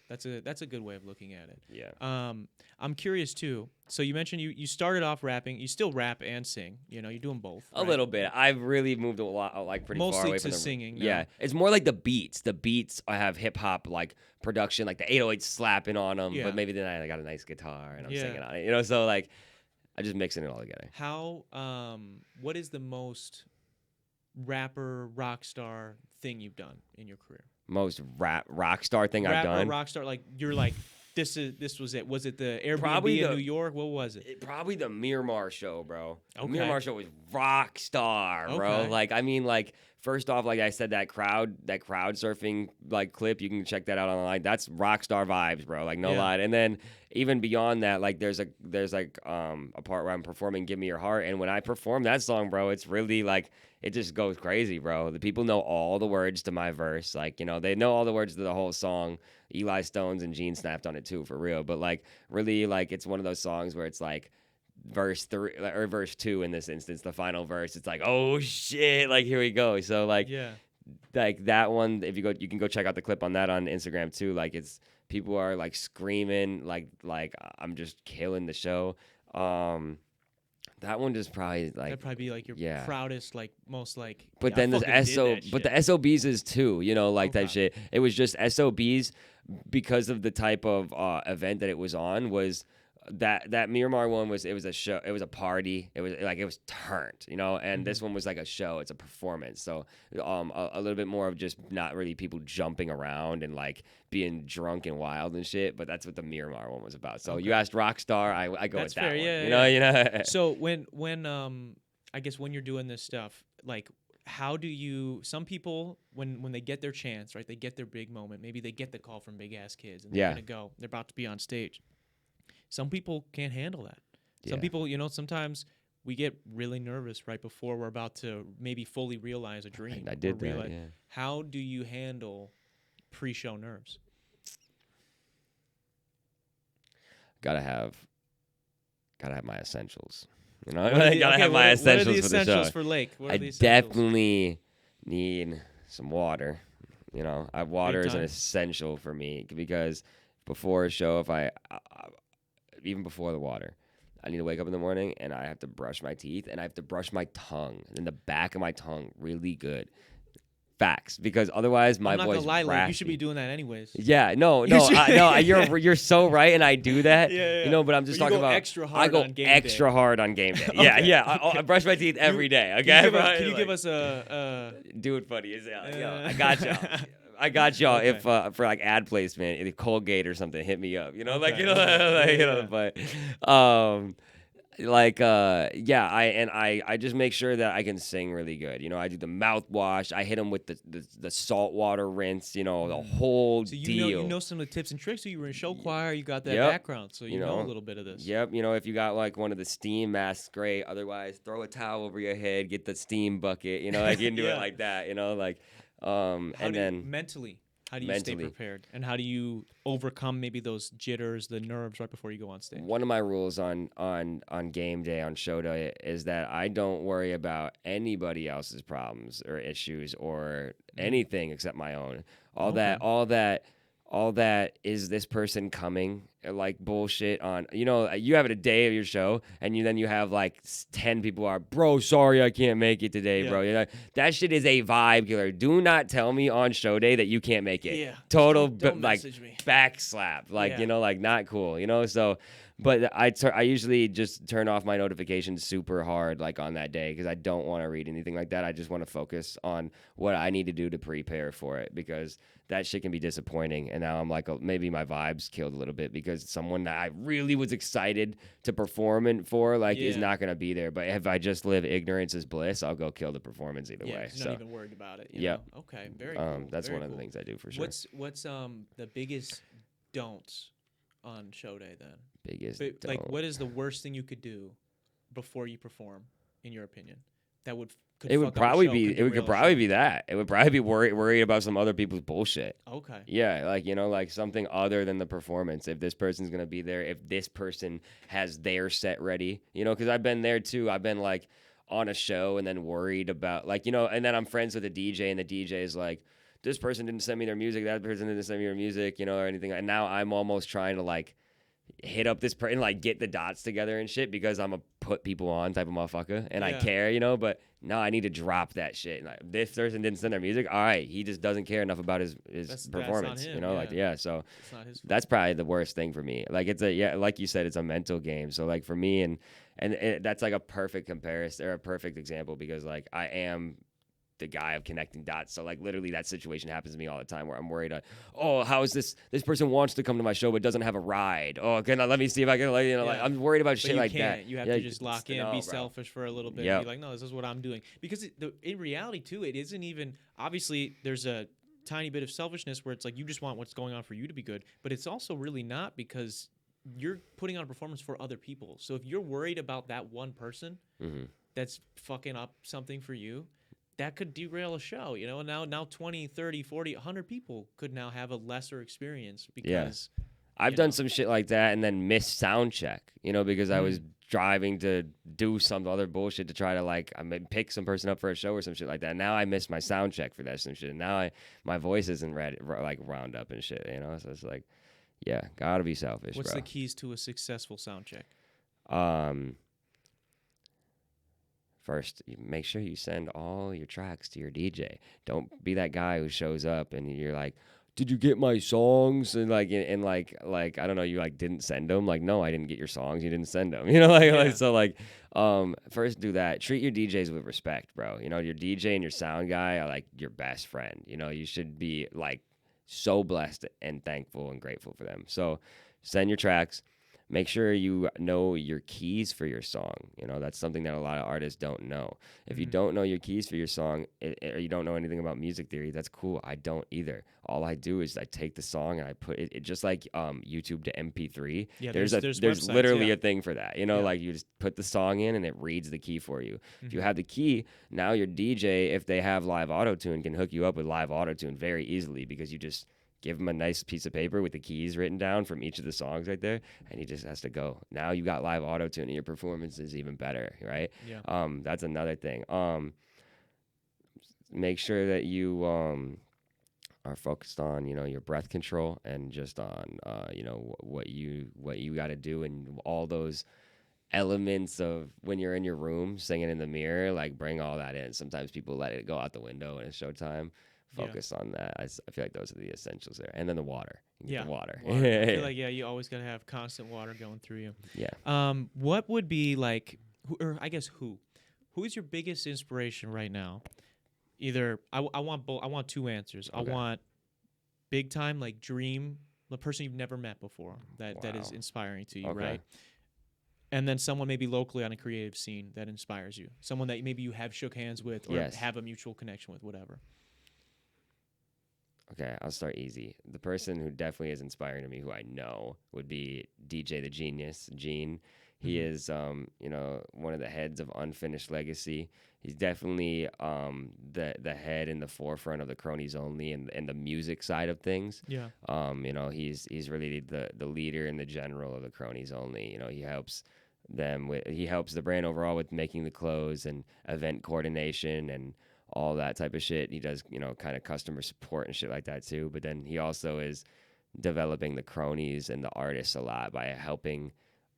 That's a good way of looking at it. Yeah. I'm curious too. So you mentioned you started off rapping. You still rap and sing. You're doing both. A little bit. I've really moved a lot, pretty mostly far away to from the singing. Yeah. Now. It's more like the beats. The beats, I have hip hop like production, like the 808 slapping on them. Yeah. But maybe then I got a nice guitar and I'm singing on it. So like. I just mixing it all together. What is the most rapper, rock star thing you've done in your career? Most rock star thing I've done? Rock star, like you're like, this was it. Was it the Airbnb in New York? What was it? Probably the Miramar show, bro. Okay. Miramar show was rock star, bro. Okay. Like, first off, like I said, that crowd surfing like clip, you can check that out online. That's rock star vibes, bro. Like no lie. And then even beyond that, like there's a part where I'm performing "Give Me Your Heart," and when I perform that song, bro, it's really like it just goes crazy, bro. The people know all the words to my verse, like they know all the words to the whole song. Eli Stones and Gene snapped on it too, for real. But like really, like it's one of those songs where it's like. Verse 3 or verse 2 in this instance, the final verse, it's like, oh shit, like here we go. So like like that one, if you can go check out the clip on that on Instagram too. Like it's people are like screaming like I'm just killing the show. That one just probably like That'd probably be like your proudest, like most like. But yeah, then I there's fucking did that but shit. the SOBs is too, like that Okay. shit. It was just SOBs because of the type of event that it was on was that Miramar one was it was a show, it was a party, it was turned, and this one was like a show, it's a performance. So a little bit more of just not really people jumping around and like being drunk and wild and shit, but that's what the Miramar one was about. So you asked Rockstar, I go That's with that fair. one. Yeah, You know. So when I guess when you're doing this stuff, like how do you? Some people when they get their chance, right? They get their big moment. Maybe they get the call from big ass kids, and they're gonna go. They're about to be on stage. Some people can't handle that. Some people, sometimes we get really nervous right before we're about to maybe fully realize a dream. I did that. Yeah. How do you handle pre-show nerves? Gotta have my essentials. What Gotta have my essentials what are the for the essentials show. for Lake? What are I the essentials? definitely need some water. Water is an time. essential for me because before a show, if even before the water, I need to wake up in the morning and I have to brush my teeth and I have to brush my tongue and the back of my tongue really good. Facts, because otherwise my I'm not voice gonna lie, Lake, you raspy. should be doing that anyways. Yeah, no, you're so right, and I do that. But I'm just talking about extra hard I go on game extra day. hard on game day. Okay. I brush my teeth every day. Okay, Can you give us a? do it funny as hell. I got y'all. I got y'all. Okay. If for like ad placement, if Colgate or something, hit me up. But I just make sure that I can sing really good. I do the mouthwash. I hit them with the saltwater rinse. The whole So deal. you know some of the tips and tricks. So you were in show choir. You got that Yep. background, so you know a little bit of this. Yep. If you got like one of the steam masks, great. Otherwise, throw a towel over your head, get the steam bucket. You can do it like that. Mentally. How do you stay prepared? And how do you overcome maybe those jitters, the nerves right before you go on stage? One of my rules on game day, on show day, is that I don't worry about anybody else's problems or issues or anything except my own. All that is this person coming like bullshit on, you have it a day of your show and then you have like 10 people are, bro, sorry I can't make it today, bro. That shit is a vibe killer. Do not tell me on show day that you can't make it. Yeah. Total Don't like message me. backslap, like like not cool, so. But I usually just turn off my notifications super hard like on that day because I don't want to read anything like that. I just want to focus on what I need to do to prepare for it because that shit can be disappointing. And now I'm like, maybe my vibes killed a little bit because someone that I really was excited to perform for is not going to be there. But if I just live ignorance is bliss, I'll go kill the performance either way. Not even worried about it. Yeah. Okay. Very cool. That's very one of cool. the things I do for sure. What's the biggest don'ts on show day then? Don't. What is the worst thing you could do before you perform, in your opinion? That would it would probably be that. It would probably be worried about some other people's bullshit. Okay. Yeah, like something other than the performance. If this person's gonna be there, if this person has their set ready, because I've been there too. I've been like on a show and then worried about and then I'm friends with a DJ and the DJ is like, this person didn't send me their music, that person didn't send me their music, or anything. And now I'm almost trying to like hit up this person, like get the dots together and shit because I'm a put people on type of motherfucker and I care, but no, I need to drop that shit. And this person didn't send their music. All right, he just doesn't care enough about his performance, that's on him, so it's not his fault. that's probably the worst thing for me. Like like you said, it's a mental game. So like for me and that's like a perfect comparison or a perfect example because like I am the guy of connecting dots. So like literally that situation happens to me all the time where I'm worried, how is this person wants to come to my show but doesn't have a ride. Let me see if I can like I'm worried about shit like that. You have to just lock in, be selfish for a little bit, and be like, no, this is what I'm doing. Because in reality too, it isn't even, obviously there's a tiny bit of selfishness where it's like you just want what's going on for you to be good, but it's also really not because you're putting on a performance for other people. So if you're worried about that one person that's fucking up something for you, that could derail a show, and now 20, 30, 40, 100 people could now have a lesser experience because I've done some shit like that and then missed sound check, because I was driving to do some other bullshit to try to pick some person up for a show or some shit like that. Now I missed my sound check for that some shit. Now my voice isn't ready, wound up and shit, so it's like, gotta be selfish. What's bro. the keys to a successful sound check? first make sure you send all your tracks to your DJ. Don't be that guy who shows up and you're like, did you get my songs? And like I don't know, you like didn't send them. Like, no, I didn't get your songs. You didn't send them. Yeah. So like, first do that. Treat your DJs with respect, bro. Your DJ and your sound guy are like your best friend. You should be like so blessed and thankful and grateful for them. So send your tracks. Make sure you know your keys for your song. That's something that a lot of artists don't know. If you don't know your keys for your song, or you don't know anything about music theory, that's cool. I don't either. All I do is I take the song and I put it just like YouTube to MP3. Yeah, there's websites, literally yeah. a thing for that. Like you just put the song in and it reads the key for you. If you have the key, now your DJ, if they have live auto tune, can hook you up with live auto tune very easily because you just give him a nice piece of paper with the keys written down from each of the songs right there, and he just has to go. Now you got live auto tune, and your performance is even better, right? Yeah. That's another thing. Make sure that you are focused on your breath control and just on what you got to do and all those elements of when you're in your room singing in the mirror. Like, bring all that in. Sometimes people let it go out the window when it's showtime. Focus on that. I feel like those are the essentials there. And then the water. Yeah. The water. I feel like, you always got to have constant water going through you. Yeah. What would be like, who is your biggest inspiration right now? Either, I want two answers. Okay. I want big time, like dream, the person you've never met before that is Wow. inspiring to you, Okay. right? And then someone maybe locally on a creative scene that inspires you. Someone that maybe you have shook hands with or Yes. have a mutual connection with, whatever. Okay, I'll start easy. The person who definitely is inspiring to me, who I know, would be DJ the Genius, Gene. He is, one of the heads of Unfinished Legacy. He's definitely the head in the forefront of the Cronies Only and the music side of things. Yeah. He's really the leader and the general of the Cronies Only. He helps the brand overall with making the clothes and event coordination and all that type of shit. He does, kind of customer support and shit like that too. But then he also is developing the cronies and the artists a lot by helping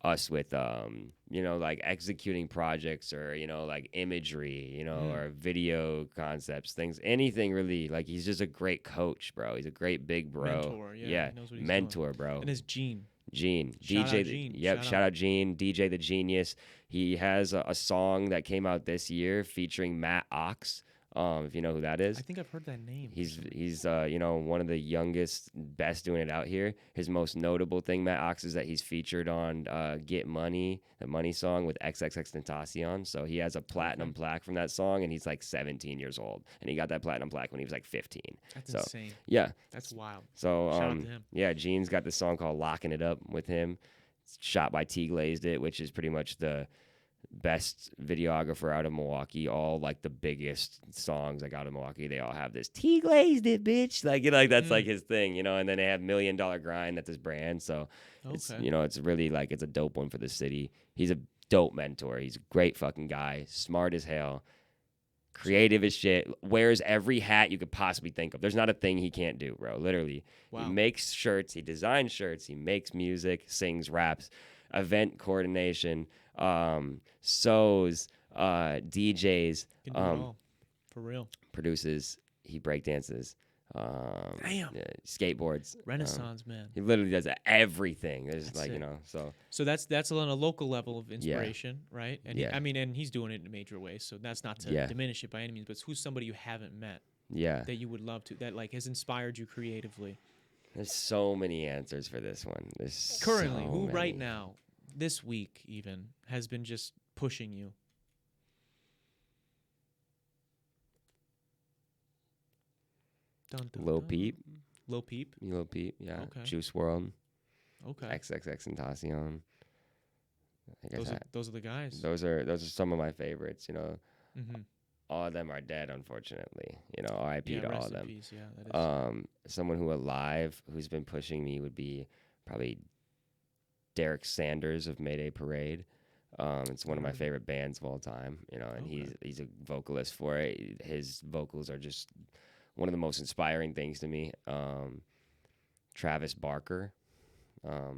us with, like executing projects or, like imagery, or video concepts, things, anything really. Like, he's just a great coach, bro. He's a great big bro. Mentor, yeah. He knows what he's mentor, doing. bro. And his Gene. Shout out Gene. Yep, shout out Gene, DJ the Genius. He has a song that came out this year featuring Matt Ox. If you know who that is. I think I've heard that name. He's one of the youngest, best doing it out here. His most notable thing, Matt Ox, is that he's featured on Get Money, the Money song with XXXTentacion. So he has a platinum plaque from that song, and he's like 17 years old, and he got that platinum plaque when he was like 15. That's so, insane. Yeah, that's wild. So shout out to him. Yeah, Gene's got this song called "Locking It Up" with him. It's shot by T Glazed It, which is pretty much the best videographer out of Milwaukee. All like the biggest songs like out of Milwaukee, they all have this T Glazed It, bitch. Like that's like his thing, and then they have $1 Million Grind, that's his brand. So it's it's really like it's a dope one for the city. He's a dope mentor. He's a great fucking guy, smart as hell, creative as shit, wears every hat you could possibly think of. There's not a thing he can't do, bro. Literally. Wow. He makes shirts, he designs shirts, he makes music, sings, raps, event coordination, sews, DJs, Can do it all. For real. Produces, he breakdances, Damn. skateboards, Renaissance man. He literally does everything. There's That's it. So that's on a local level of inspiration, right? And and he's doing it in a major way. So that's not to diminish it by any means, but who's somebody you haven't met? Yeah. That you would love to, that like has inspired you creatively. There's so many answers for this one. There's currently so who many. Right now, this week even, has been just pushing you. Dun, dun, Lil dun. Peep. Lil Peep. Lil Peep, yeah. Okay. Juice WRLD. Okay. XXXTentacion. I guess Those are the guys. Those are some of my favorites. Mm-hmm. All of them are dead, unfortunately. R.I.P. to all of them. Peace. Yeah, that is. Someone who's been pushing me would be probably Derek Sanders of Mayday Parade. It's one of my favorite bands of all time. And he's a vocalist for it. His vocals are just one of the most inspiring things to me. Travis Barker,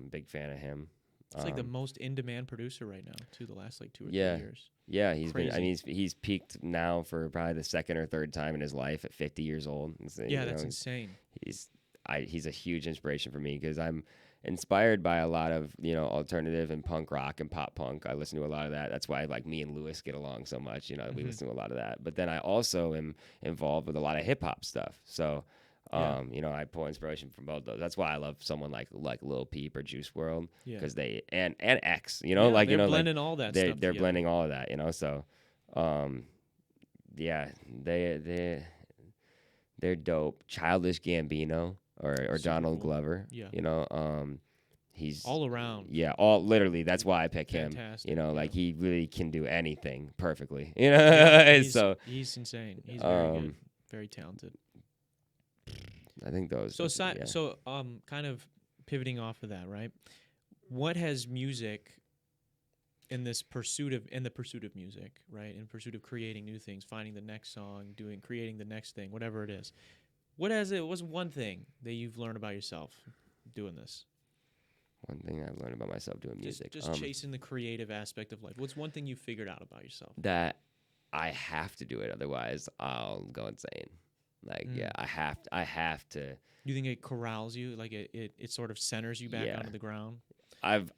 big fan of him. It's like the most in-demand producer right now, too. The last like 2 or 3 Yeah. years. Yeah, he's been. I Crazy. mean, he's peaked now for probably the second or third time in his life at 50 years old. Yeah, that's insane. He's a huge inspiration for me because I'm inspired by a lot of alternative and punk rock and pop punk. I listen to a lot of that. That's why like me and Lewis get along so much. We listen to a lot of that. But then I also am involved with a lot of hip hop stuff. So. I pull inspiration from both those. That's why I love someone like Lil Peep or Juice WRLD because they and X, they're blending all that stuff. They're blending all of that, So, they're dope. Childish Gambino or Donald cool. Glover, he's all around. Yeah, literally. That's why I pick Fantastic, him. Like he really can do anything perfectly. He's insane. He's very good, very talented. I think those. So kind of pivoting off of that, right? What has music in the pursuit of music, right? In pursuit of creating new things, finding the next song, creating the next thing, whatever it is. What's one thing that you've learned about yourself doing this? One thing I've learned about myself doing music. Just chasing the creative aspect of life. What's one thing you figured out about yourself? That I have to do it, otherwise I'll go insane. Like, I have to. Do you think it corrals you? Like it sort of centers you back onto the ground? I've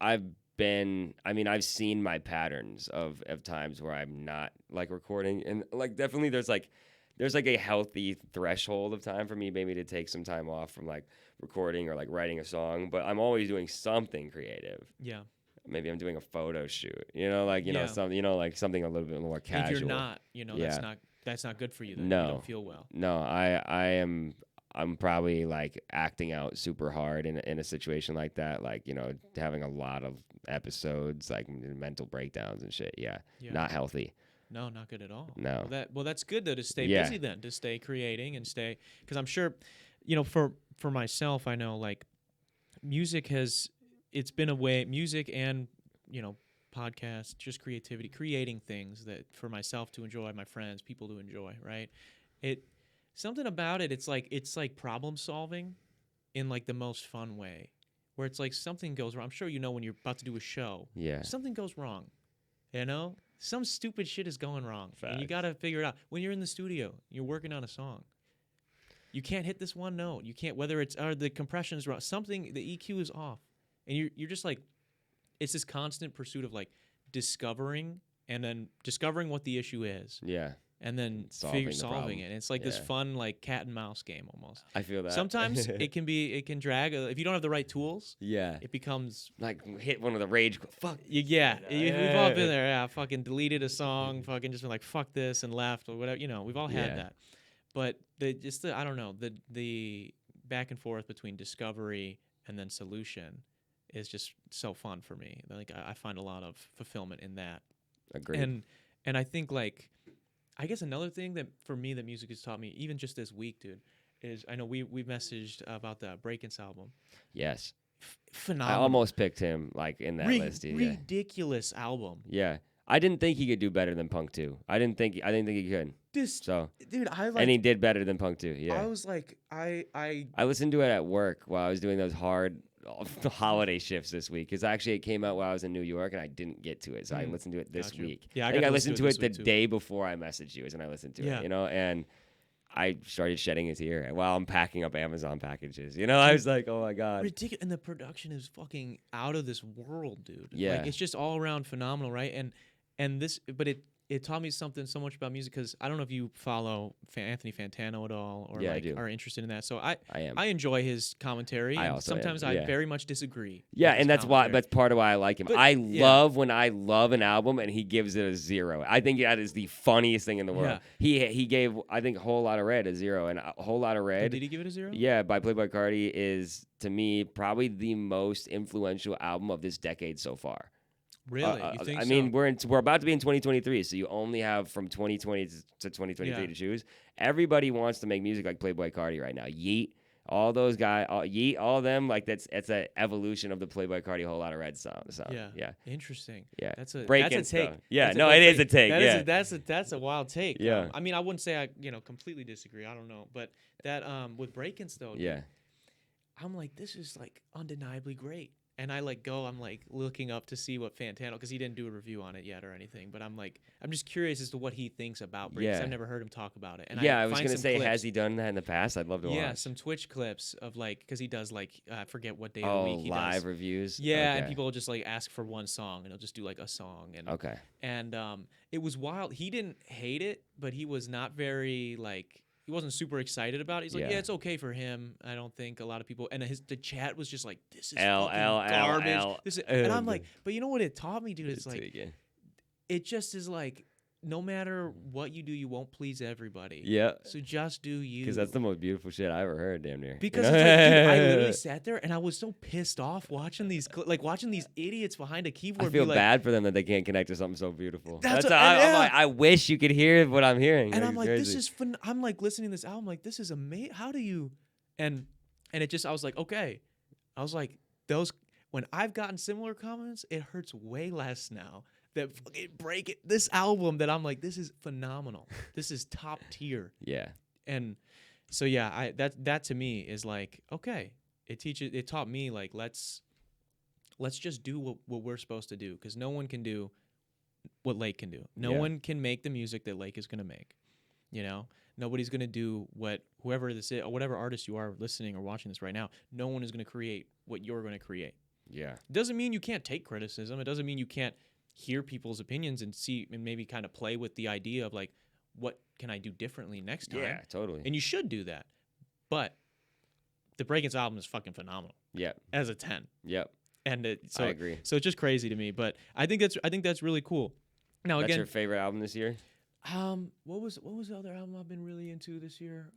seen my patterns of times where I'm not like recording, and like definitely there's like a healthy threshold of time for me maybe to take some time off from like recording or like writing a song, but I'm always doing something creative. Yeah. Maybe I'm doing a photo shoot, something, like something a little bit more casual. If you're not, that's not good for you. Then. No, you don't feel well. No, I'm probably like acting out super hard in a situation like that, like having a lot of episodes, like mental breakdowns and shit. Yeah. Not healthy. No, not good at all. No. Well, that's good though to stay busy then, to stay creating and stay, because I'm sure, for myself, I know like music it's been a way, music and podcasts, just creativity, creating things that for myself to enjoy, my friends, people to enjoy, right? Something about it, it's like problem solving in like the most fun way, where it's like something goes wrong. I'm sure when you're about to do a show, something goes wrong, some stupid shit is going wrong. Facts. And you got to figure it out. When you're in the studio, you're working on a song, you can't hit this one note. You can't, whether it's the compression's wrong, something, the EQ is off, and you're just like, it's this constant pursuit of like discovering what the issue is. Yeah. And then solving it. And it's like this fun like cat and mouse game almost. I feel that. Sometimes it can drag if you don't have the right tools. Yeah. It becomes like hit one of the rage. Fuck. We've all been there. Yeah. Fucking deleted a song. Fucking just been like fuck this and left or whatever. We've all had that. But I don't know, the back and forth between discovery and then solution is just so fun for me. Like I find a lot of fulfillment in that. Agreed. And I think like, I guess another thing that for me that music has taught me, even just this week, dude, is I know we messaged about the Breakins album. Yes. Phenomenal. I almost picked him like in that list. Yeah. Ridiculous album. Yeah. I didn't think he could do better than Punk 2. I didn't think he could. Dude, and he did better than Punk 2. Yeah. I was like, I listened to it at work while I was doing those hard holiday shifts this week, because actually it came out while I was in New York and I didn't get to it, so I listened to it this week. Yeah, I think I listened to it the day before I messaged you, is when I listened to it. And I started shedding a tear while I'm packing up Amazon packages. I was like, oh my god, ridiculous! And the production is fucking out of this world, dude. Yeah, like, it's just all around phenomenal, right? And this, but it taught me something so much about music, because I don't know if you follow Anthony Fantano at all, or I do. are interested in that. So I am. I enjoy his commentary. Sometimes I very much disagree. Yeah, and that's part of why I like him. But, love when I love an album and he gives it a 0. I think that is the funniest thing in the world. Yeah. He gave, I think, Whole Lotta Red a 0, and a Whole Lotta Red. Oh, did he give it a 0? Yeah, by Playboi Carti is, to me, probably the most influential album of this decade so far. Really? You think I mean, we're about to be in 2023, so you only have from 2020 to 2023 to choose. Everybody wants to make music like Playboi Carti right now. Yeet, all those guys, Yeet, all of them. Like it's an evolution of the Playboi Carti Whole Lotta Red sound. Yeah. Interesting. Yeah. That's a take. Though. Yeah. No, it is a take. That's a wild take. Yeah. I mean, I wouldn't say I completely disagree. I don't know, but that with Breakins though. Yeah. I'm like, this is like undeniably great. and I like go, I'm like looking up to see what Fantano, because he didn't do a review on it yet or anything, but I'm just curious as to what he thinks about Break, because Yeah. I've never heard him talk about it. And Yeah, I I was find gonna some say, clips, has he done that in the past? I'd love to yeah, watch. some Twitch clips of like, because he does like I forget what day of Oh, the week he live does. reviews. Yeah, and Okay. people will just like ask for one song, and he'll just do like a song, Okay. and it was wild. He didn't hate it, but he was not very like. He wasn't super excited about it. He's like, Yeah. yeah, it's okay for him. I don't think a lot of people. And the chat was just like, this is L fucking L L garbage. L. And I'm like, but you know what it taught me, dude? It's like, again. it just is like, no matter what you do, you won't please everybody. Yeah. So just do you. Because that's the most beautiful shit I ever heard, damn near. Because it's like, dude, I literally sat there and I was so pissed off watching these idiots behind a keyboard. I feel be like, bad for them that they can't connect to something so beautiful. That's That's what- how I'm yeah. like, I wish you could hear what I'm hearing. and Like, I'm like, crazy. this is fun. I'm like listening to this album, like this is amazing. How do you? And it just, I was like, okay. I was like, those when I've gotten similar comments, it hurts way less now. That fucking Break It, this album that I'm like, this is phenomenal. This is top tier. Yeah. And so yeah, that to me is like, okay. It taught me like let's just do what we're supposed to do, because no one can do what Lake can do. No Yeah. one can make the music that Lake is gonna make. You know, nobody's gonna do what whoever this is or whatever artist you are listening or watching this right now. No one is gonna create what you're gonna create. Yeah. It doesn't mean you can't take criticism. It doesn't mean you can't hear people's opinions and see and maybe kind of play with the idea of like, what can I do differently next time? Yeah, totally. And you should do that. But the Break It's album is fucking phenomenal Yep. as a 10. Yep. And I agree. So it's just crazy to me, but I think that's really cool. Now That's again, your favorite album this year? what was the other album I've been really into this year?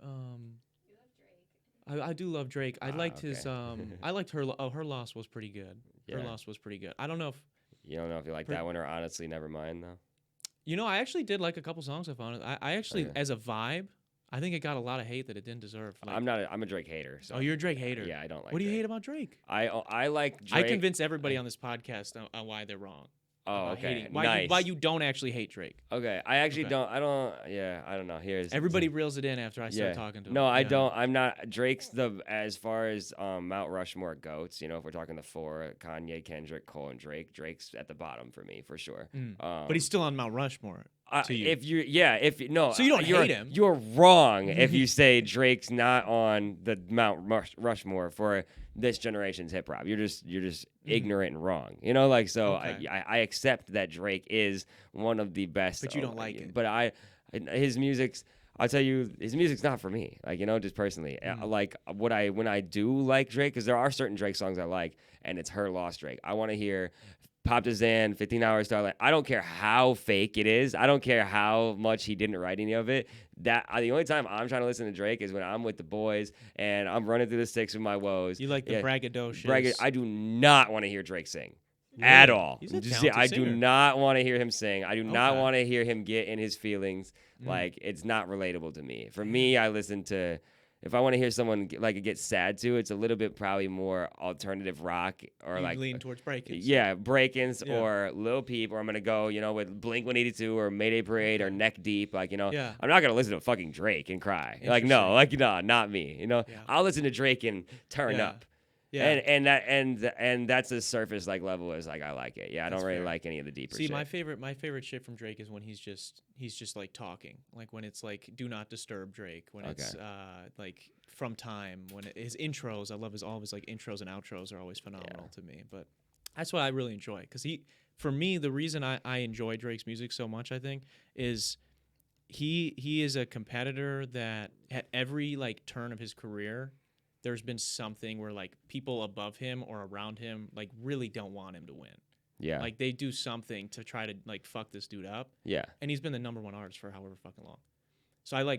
I do love Drake. I liked his I liked her Loss was pretty good. Her Yeah. Loss was pretty good. I don't know if You don't know if you like that one or Honestly Nevermind, though? I actually did like a couple songs I found. I actually Okay. as a vibe, I think it got a lot of hate that it didn't deserve. Like, I'm a Drake hater. So. Oh, you're a Drake hater. Yeah, I don't like What do you Drake. hate about Drake? I like Drake. I convince everybody on this podcast on why they're wrong. Oh, about okay. hating. Nice. Why you don't actually hate Drake. Okay, I actually Okay. don't. I don't. Yeah, I don't know. Here's Everybody reels it in after I start talking to him. No, I Yeah. don't. I'm not. Drake's as far as Mount Rushmore goes. You know, if we're talking the four: Kanye, Kendrick, Cole, and Drake. Drake's at the bottom for me for sure. But he's still on Mount Rushmore. To you. If you no, So you don't you're, hate him. You're wrong if you say Drake's not on the Mount Rushmore for this generation's hip hop. You're just ignorant and wrong. You know, like so. Okay. I accept that Drake is one of the best. But you don't like it. But his music's. I'll tell you, his music's not for me. Like, you know, just personally, like when I do like Drake, because there are certain Drake songs I like, and it's Her Lost Drake. I want to hear Pop to Zan, 15 Hours Starlight. I don't care how fake it is. I don't care how much he didn't write any of it. The only time I'm trying to listen to Drake is when I'm with the boys and I'm running through the sticks with my woes. You like the braggadocious. I do not want to hear Drake sing. Really? At all. He's a Just- talented I do singer. not want to hear him sing. I do not Okay. want to hear him get in his feelings. Like, it's not relatable to me. For me, I listen to, if I want to hear someone get sad to, it's a little bit probably more alternative rock or You like lean towards Break-Ins. yeah, Break-Ins Yeah. or Lil Peep, or I'm gonna go, with Blink-182 or Mayday Parade or Neck Deep, Yeah. I'm not gonna listen to fucking Drake and cry. Interesting. No, not me. Yeah. I'll listen to Drake and turn Yeah. up. Yeah. And that's as surface level as I like it. Yeah, I That's don't really fair. like any of the deeper See, shit. my favorite shit from Drake is when he's just like talking, like when it's like Do Not Disturb Drake, when it's like From Time, when his intros, I love all of his like intros and outros are always phenomenal to me. But that's what I really enjoy, because for me, the reason I enjoy Drake's music so much, I think, is he is a competitor that at every like turn of his career, there's been something where like people above him or around him like really don't want him to win. Yeah. Like they do something to try to like fuck this dude up. Yeah. And he's been the #1 artist for however fucking long. So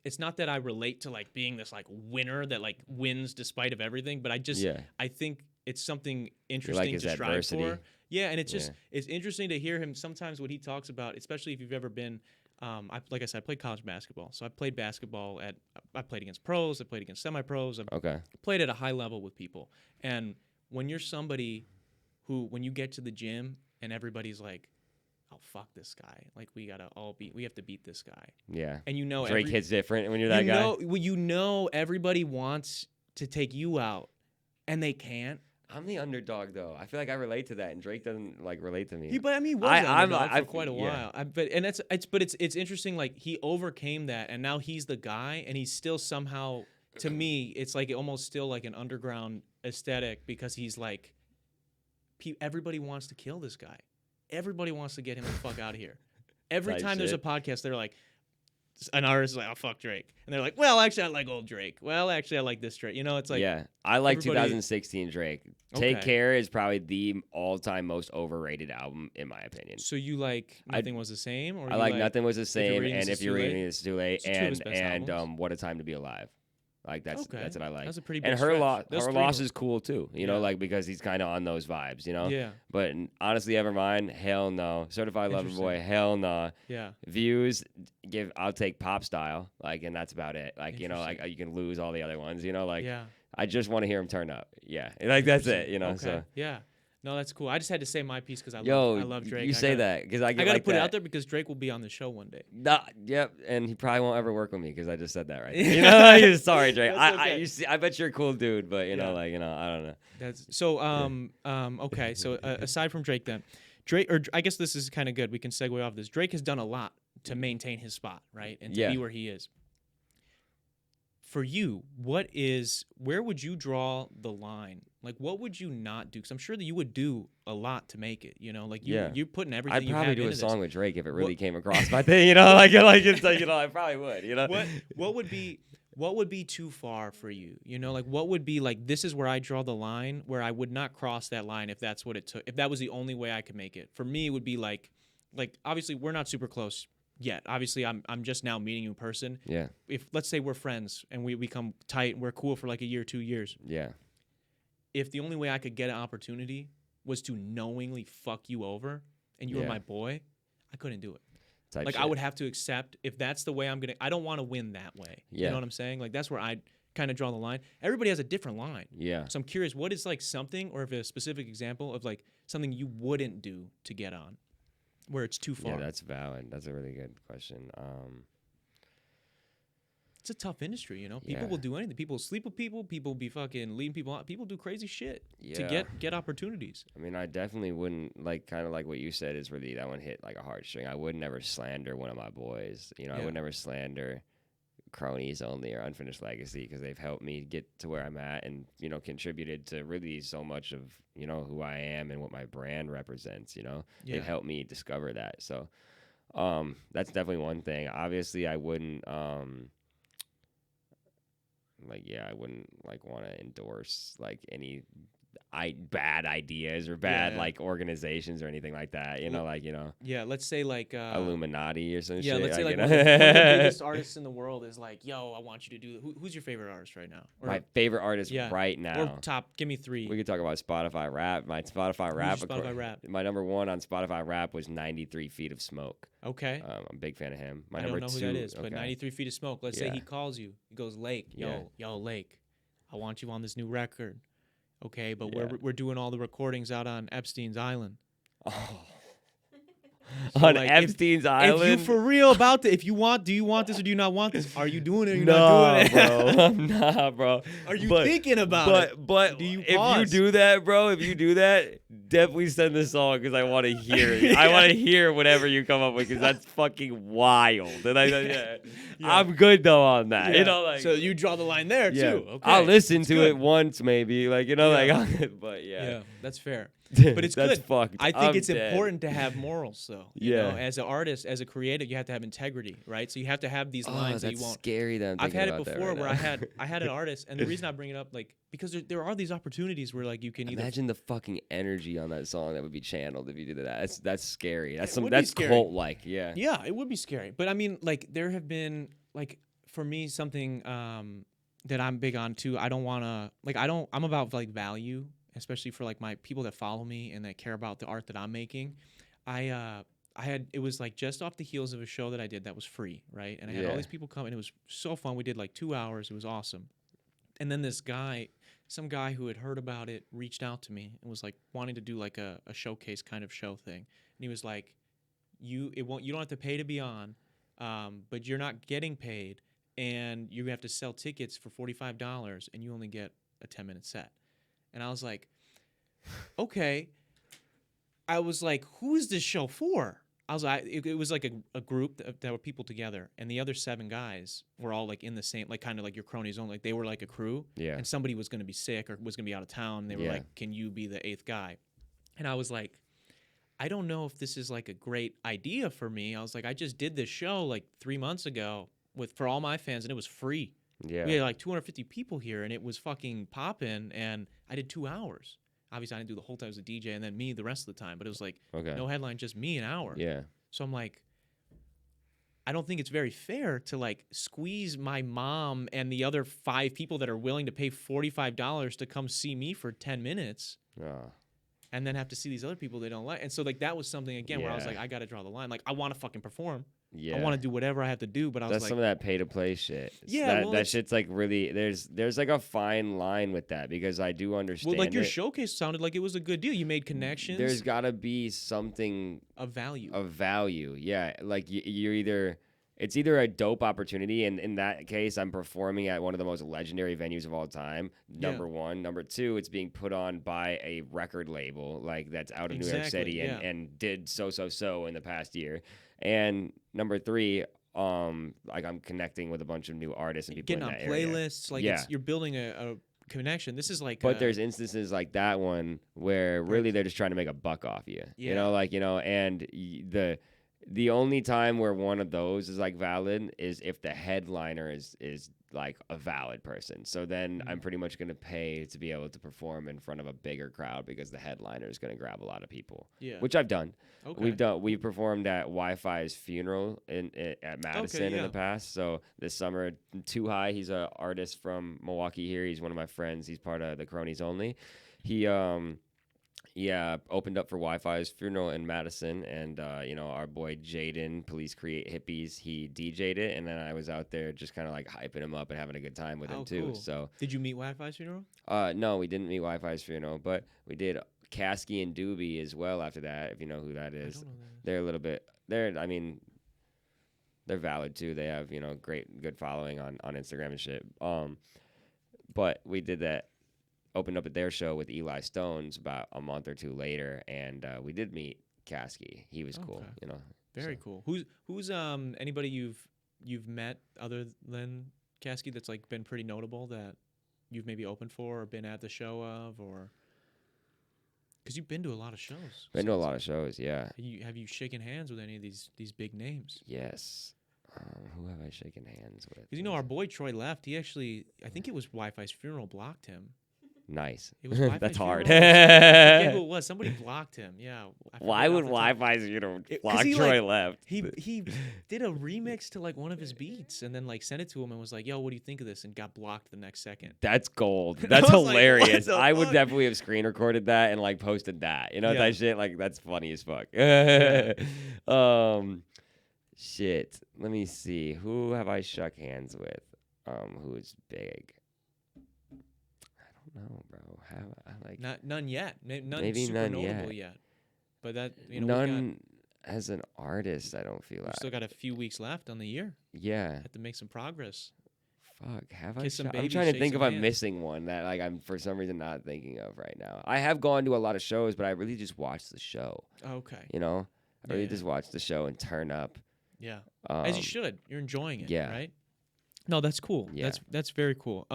it's not that I relate to like being this like winner that like wins despite of everything, but I think it's something interesting his to strive adversity. for. Yeah, and it's just it's interesting to hear him sometimes what he talks about, especially if you've ever been like I said, I played college basketball. So I played basketball I played against pros, I played against semi-pros, Okay. played at a high level with people. And when you're somebody who, when you get to the gym and everybody's like, oh, fuck this guy. Like, we have to beat this guy. Yeah. And Drake hits different when you're that guy. Everybody wants to take you out and they can't. I'm the underdog though. I feel like I relate to that, and Drake doesn't like relate to me. But I mean, he was an underdog for quite a while. It's interesting. Like he overcame that, and now he's the guy, and he's still somehow. To me, it's like almost still like an underground aesthetic because he's like, everybody wants to kill this guy. Everybody wants to get him the fuck out of here. Every Type time there's a shit. podcast, they're like, an artist is like, oh, fuck Drake. And they're like, well, actually, I like old Drake. Well, actually, I like this Drake. You know, it's like. Yeah, I like everybody- 2016 Drake. Take Okay. Care is probably the all-time most overrated album in my opinion. So you like Nothing Was the Same? Or I you like Nothing Was the Same, Reading and This If Is You're Too Reading Late? It's Too Late, It's two of his best and albums. What a Time to Be Alive. Like that's what I like. That's a pretty big And her stretch. Those her three loss were- is cool too. You know, like because he's kind of on those vibes. You know. Yeah. But honestly, Evermind, hell no. Certified Lover Boy, hell no. Yeah. Views, I'll take Pop Style, like, and that's about it. Like, you know, like you can lose all the other ones. You know, like Yeah. I just want to hear him turn up. Yeah, like that's it. You know, Okay. so. Yeah. No, that's cool. I just had to say my piece because I Yo, love Drake. you say that because I I get got to like put that. it out there because Drake will be on the show one day. Nah, yep, and he probably won't ever work with me because I just said that right. You know, like, sorry, Drake. That's I okay. you see, I bet you're a cool dude, but you know, Yeah. like you know, I don't know. That's so. Okay. So aside from Drake, then Drake, or I guess this is kind of good. We can segue off this. Drake has done a lot to maintain his spot, right, and to Yeah. be where he is. For you, where would you draw the line? Like, what would you not do? Because I'm sure that you would do a lot to make it. You know, like you're putting everything. I'd you probably have do a into song this. with Drake if it really came across my thing. You know, like it's like you know, I probably would. You know, What would be too far for you? You know, like what would be like this is where I draw the line where I would not cross that line if that's what it took. If that was the only way I could make it. For me, it would be like obviously we're not super close yet. Obviously, I'm just now meeting you in person. Yeah. If let's say we're friends and we become tight and we're cool for like a year, 2 years. Yeah. If the only way I could get an opportunity was to knowingly fuck you over and you were Yeah. my boy, I couldn't do it. Type Like shit. I would have to accept if that's the way I don't want to win that way. You Yeah. know what I'm saying? Like that's where I kind of draw the line. Everybody has a different line. Yeah. So I'm curious, what is like something or if a specific example of like something you wouldn't do to get on where it's too far? Yeah, that's valid. That's a really good question. It's a tough industry, you know? People Yeah. will do anything. People sleep with people. People be fucking leaving people out. People do crazy shit to Yeah. get opportunities. I mean, I definitely wouldn't like kind of like what you said is really that one hit like a heartstring. I would never slander one of my boys. You know, I Yeah. would never slander Cronies Only or Unfinished Legacy because they've helped me get to where I'm at and you know contributed to really so much of you know who I am and what my brand represents. You know, Yeah. they've helped me discover that. So that's definitely one thing. Obviously, I wouldn't. I wouldn't like want to endorse like any bad ideas or bad Yeah. like organizations or anything like that. You know, like you know, Yeah, let's say like Illuminati or some yeah, shit. let's say like you one know? of the biggest artists in the world is like, yo, I want you to do. Who's your favorite artist right now? Or, My favorite artist yeah, right now. or top. Give me three. We could talk about Spotify Rap. My Spotify Rap. your Spotify Rap? My number one on Spotify Rap was 93 Feet of Smoke. Okay. I'm a big fan of him. My I number don't know two. who that is, but okay. 93 Feet of Smoke. Let's say Yeah. he calls you. He goes, Lake, Yeah. yo, Lake, I want you on this new record. Okay, but Yeah. we're doing all the recordings out on Epstein's Island. Oh. So, on like, Epstein's Island. If you for real about it, do you want this or do you not want this? Are you doing it or you're Nah, not doing it? bro. I'm not, bro. Are you But- thinking about it? But Do you if pause? you do that, bro, definitely send this song because I want to hear it. I want to hear whatever you come up with because that's fucking wild. And Yeah. I'm good though on that. Yeah. You know, like so you draw the line there yeah. too. Okay. I'll listen It's to good. it once, maybe, like you know, Yeah. like. But Yeah, that's fair. But it's that's good. fucked. I think I'm it's dead. important to have morals, though. You Yeah. know, as an artist, as a creator, you have to have integrity, right? So you have to have these Oh, lines that that's you won't. scary. That I'm I've thinking had it about that before right where now. I had an artist, and the reason I bring it up, like, because there are these opportunities where like you can either. Imagine the fucking energy on that song that would be channeled if you did that. That's scary. That's It some would be that's scary. cult like. Yeah. Yeah, it would be scary, but I mean, like, there have been like for me something that I'm big on too. I don't want to like I'm about like value, especially for like my people that follow me and that care about the art that I'm making. It was like just off the heels of a show that I did that was free, right? And I had all Yeah. these people come, and it was so fun. We did like 2 hours. It was awesome. And then some guy who had heard about it reached out to me and was like wanting to do like a showcase kind of show thing. And he was like, you don't have to pay to be on, but you're not getting paid, and you have to sell tickets for $45, and you only get a 10-minute set. And I was like, okay. I was like, who is this show for? I was like, it was like a group that were people together, and the other 7 guys were all like in the same, like kind of like your cronies only. Like they were like a crew, Yeah. and somebody was going to be sick or was going to be out of town. They were Yeah. like, can you be the 8th guy? And I was like, I don't know if this is like a great idea for me. I was like, I just did this show like 3 months ago for all my fans, and it was free. Yeah. We had like 250 people here, and it was fucking popping, and I did 2 hours. Obviously, I didn't do the whole time as a DJ, and then me the rest of the time. But it was like no headline, just me an hour. Yeah. So I'm like, I don't think it's very fair to like squeeze my mom and the other 5 people that are willing to pay $45 to come see me for 10 minutes. And then have to see these other people they don't like. And so like that was something again where I was like, I got to draw the line. Like I want to fucking perform. Yeah. I want to do whatever I have to do, but I was that's like, some of that pay to play shit. Yeah, that shit's like really there's like a fine line with that because I do understand. Well, like your showcase sounded like it was a good deal. You made connections. There's got to be something of value. Yeah, like you're either. It's either a dope opportunity, and in that case, I'm performing at one of the most legendary venues of all time. Number one. Number two, it's being put on by a record label like that's out of New York City and did so in the past year. And number 3, like I'm connecting with a bunch of new artists and people getting in on that playlists. area. Like you're building a connection. This is like, but there's instances like that one where really they're just trying to make a buck off you. Yeah. You know, like and the only time where one of those is like valid is if the headliner is like a valid person. So then I'm pretty much going to pay to be able to perform in front of a bigger crowd because the headliner is going to grab a lot of people. Yeah. Which I've done. Okay. We've performed at Wi-Fi's funeral at Madison in the past. So this summer, Too High, he's an artist from Milwaukee here. He's one of my friends. He's part of the Cronies Only. He opened up for Wi-Fi's funeral in Madison, and our boy Jaden, Police Create Hippies, he DJ'd it, and then I was out there just kind of like hyping him up and having a good time with him too. Cool. So did you meet Wi-Fi's funeral? No, we didn't meet Wi-Fi's funeral, but we did Kasky and Doobie as well after that. If you know who that is, I don't know that. They're a little bit. They're valid too. They have good following on Instagram and shit. But we did that. Opened up at their show with Eli Stones about a month or 2 later, and we did meet Kasky. He was cool, Very cool. Who's anybody you've met other than Kasky that's like been pretty notable that you've maybe opened for or been at the show of, or because you've been to a lot of shows. Been to a lot of shows, yeah. Have you shaken hands with any of these big names? Yes. Who have I shaken hands with? Because our boy Troy left. He actually, I think it was Wi-Fi's funeral blocked him. Nice. It was Wi-Fi's That's hard. I forget who it was. Somebody blocked him. Yeah. Why would Wi-Fi's block Troy left? He did a remix to like one of his beats and then like sent it to him and was like, "Yo, what do you think of this?" and got blocked the next second. That's gold. That's hilarious. Like, I would definitely have screen recorded that and like posted that. That shit. Like that's funny as fuck. Shit. Let me see. Who have I shook hands with? Who is big? No, bro. Have I like none yet? None maybe super none notable yet. But that none as an artist. I don't feel we've like still got a few weeks left on the year. Yeah, have to make some progress. Fuck, have Kiss I? some babies, I'm trying to shake think some if I'm hands. missing one that like I'm for some reason not thinking of right now. I have gone to a lot of shows, but I really just watched the show. Okay. I really just watch the show and turn up. Yeah, as you should. You're enjoying it. Yeah. Right. No, that's cool. Yeah. That's very cool.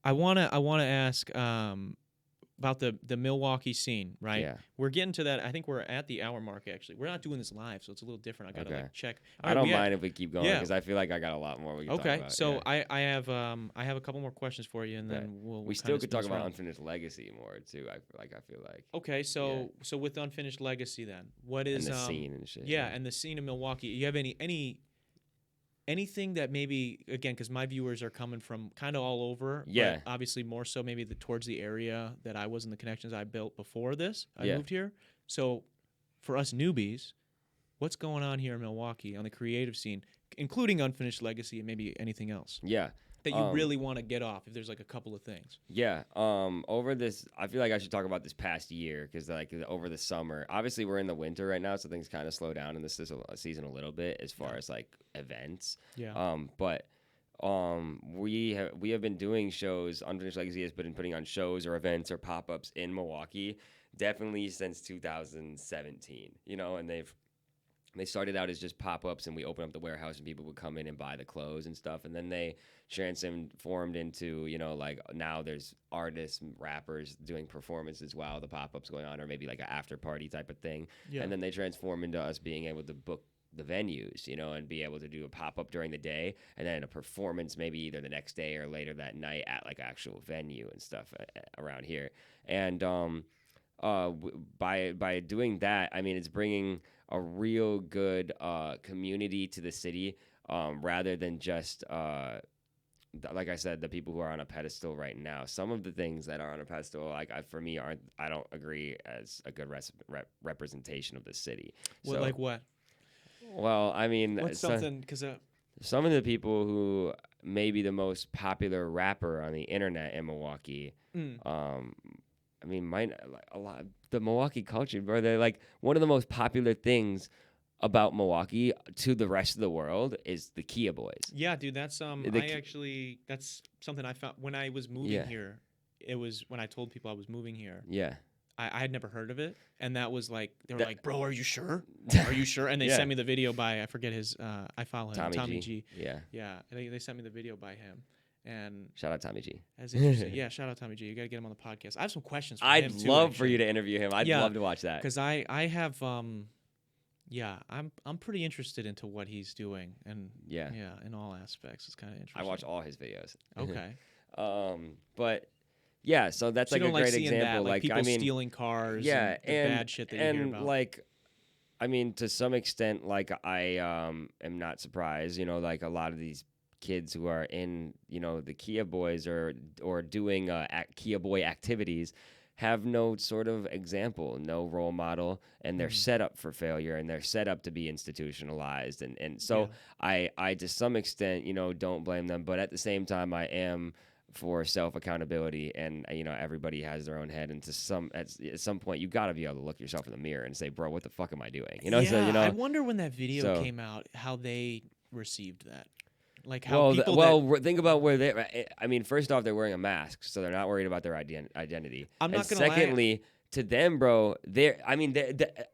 I wanna ask about the Milwaukee scene, right? Yeah. We're getting to that. I think we're at the hour mark. Actually, we're not doing this live, so it's a little different. I gotta like check. I don't mind if we keep going because I feel like I got a lot more we can talk about. So I have a couple more questions for you, and then we'll still could talk about around. Unfinished Legacy more too. I feel like. Okay, so with Unfinished Legacy, then what is and the scene and shit. Yeah, and the scene in Milwaukee. You have anything that maybe, again, because my viewers are coming from kind of all over, but obviously more so maybe towards the area that I was in, the connections I built before this, I moved here. So for us newbies, what's going on here in Milwaukee on the creative scene, including Unfinished Legacy and maybe anything else? Yeah. That you really want to get off, if there's like a couple of things. Yeah. Over this, I feel like I should talk about this past year because like over the summer, obviously we're in the winter right now, so things kind of slow down in this season a little bit as far as like events. Yeah. But we have been doing shows. Unfinished Legacy has been putting on shows or events or pop-ups in Milwaukee definitely since 2017. And they started out as just pop-ups, and we opened up the warehouse, and people would come in and buy the clothes and stuff, and then they transformed into, like now there's artists, rappers doing performances while the pop-up's going on, or maybe like an after-party type of thing. Yeah. And then they transform into us being able to book the venues, and be able to do a pop-up during the day, and then a performance maybe either the next day or later that night at like actual venue and stuff around here. And by doing that, I mean, it's bringing a real good community to the city, rather than just like I said, the people who are on a pedestal right now. Some of the things that are on a pedestal, for me, I don't agree as a good representation of the city. Well, like what? Well, I mean, what's something? Because some of the people who may be the most popular rapper on the internet in Milwaukee, I mean, the Milwaukee culture, bro. They're like one of the most popular things about Milwaukee to the rest of the world is the Kia Boys. Yeah, dude, that's that's something I found when I was moving here. It was when I told people I was moving here. Yeah. I had never heard of it, and that was like they were like, "Bro, are you sure? Are you sure?" And they sent me the video by I forget his. I follow him, Tommy G. Yeah. Yeah. They sent me the video by him, and shout out Tommy G. That's interesting. Yeah, shout out Tommy G. You got to get him on the podcast. I have some questions for him I'd too, love actually. for you to interview him. I'd love to watch that. Because I have I'm pretty interested into what he's doing, and in all aspects, it's kind of interesting. I watch all his videos. Okay. But. Yeah, so that's like a great example. Like people stealing cars, and bad shit that you hear about. Like, I mean, to some extent, like I am not surprised. Like a lot of these kids who are in, the Kia Boys or doing Kia Boy activities have no sort of example, no role model, and they're set up for failure, and they're set up to be institutionalized. And so I to some extent, don't blame them, but at the same time, I am for self accountability, and everybody has their own head, and at some point you got to be able to look yourself in the mirror and say, bro, what the fuck am I doing? I wonder when that video came out how they received that, like how think about where they. I mean, first off, they're wearing a mask, so they're not worried about their identity. I'm not gonna secondly, to them, bro,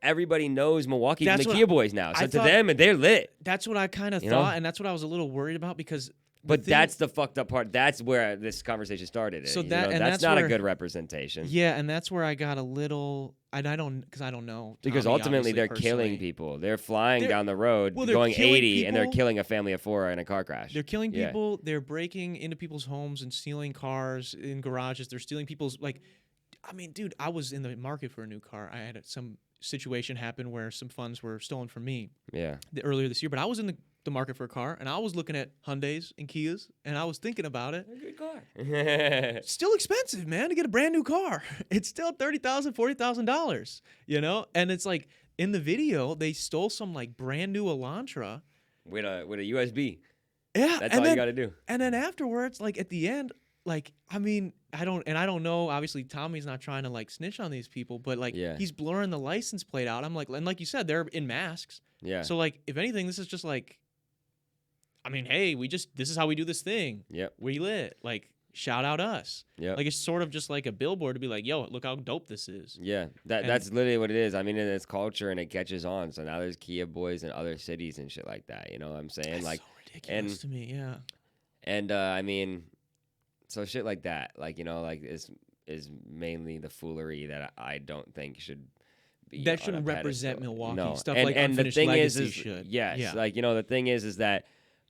everybody knows Milwaukee from the Kia Boys now, so to them, they're lit. That's what I kind of thought, and that's what I was a little worried about because. But that's the fucked up part. That's where this conversation started. So that's not a good representation. Yeah, and that's where I got a little. I don't know. Because ultimately they're killing people. They're flying down the road going 80, and they're killing a family of 4 in a car crash. They're killing people. They're breaking into people's homes and stealing cars in garages. They're stealing people's I mean, dude, I was in the market for a new car. I had some situation happen where some funds were stolen from me. Yeah. Earlier this year, but I was in the market for a car, and I was looking at Hyundais and Kias, and I was thinking about it. A good car. Still expensive, man, to get a brand new car. It's still $30,000, $40,000, And it's like in the video, they stole some like brand new Elantra with a USB. Yeah, that's all you got to do. And then afterwards, like at the end, like I mean, I don't know. Obviously, Tommy's not trying to like snitch on these people, but like he's blurring the license plate out. I'm like, and like you said, they're in masks. Yeah. So like, if anything, this is just like. I mean, hey, this is how we do this thing. Yep. We lit. Like, shout out us. Yeah. Like, it's sort of just like a billboard to be like, yo, look how dope this is. Yeah. That's literally what it is. I mean, it's culture and it catches on. So now there's Kia Boys in other cities and shit like that. You know what I'm saying? That's like, so ridiculous to me, yeah. And, I mean, so shit like that, like, like is mainly the foolery that I don't think should be. That shouldn't represent Milwaukee. No. Stuff like Unfinished Legacy should. Yes. Yeah. Like, the thing is that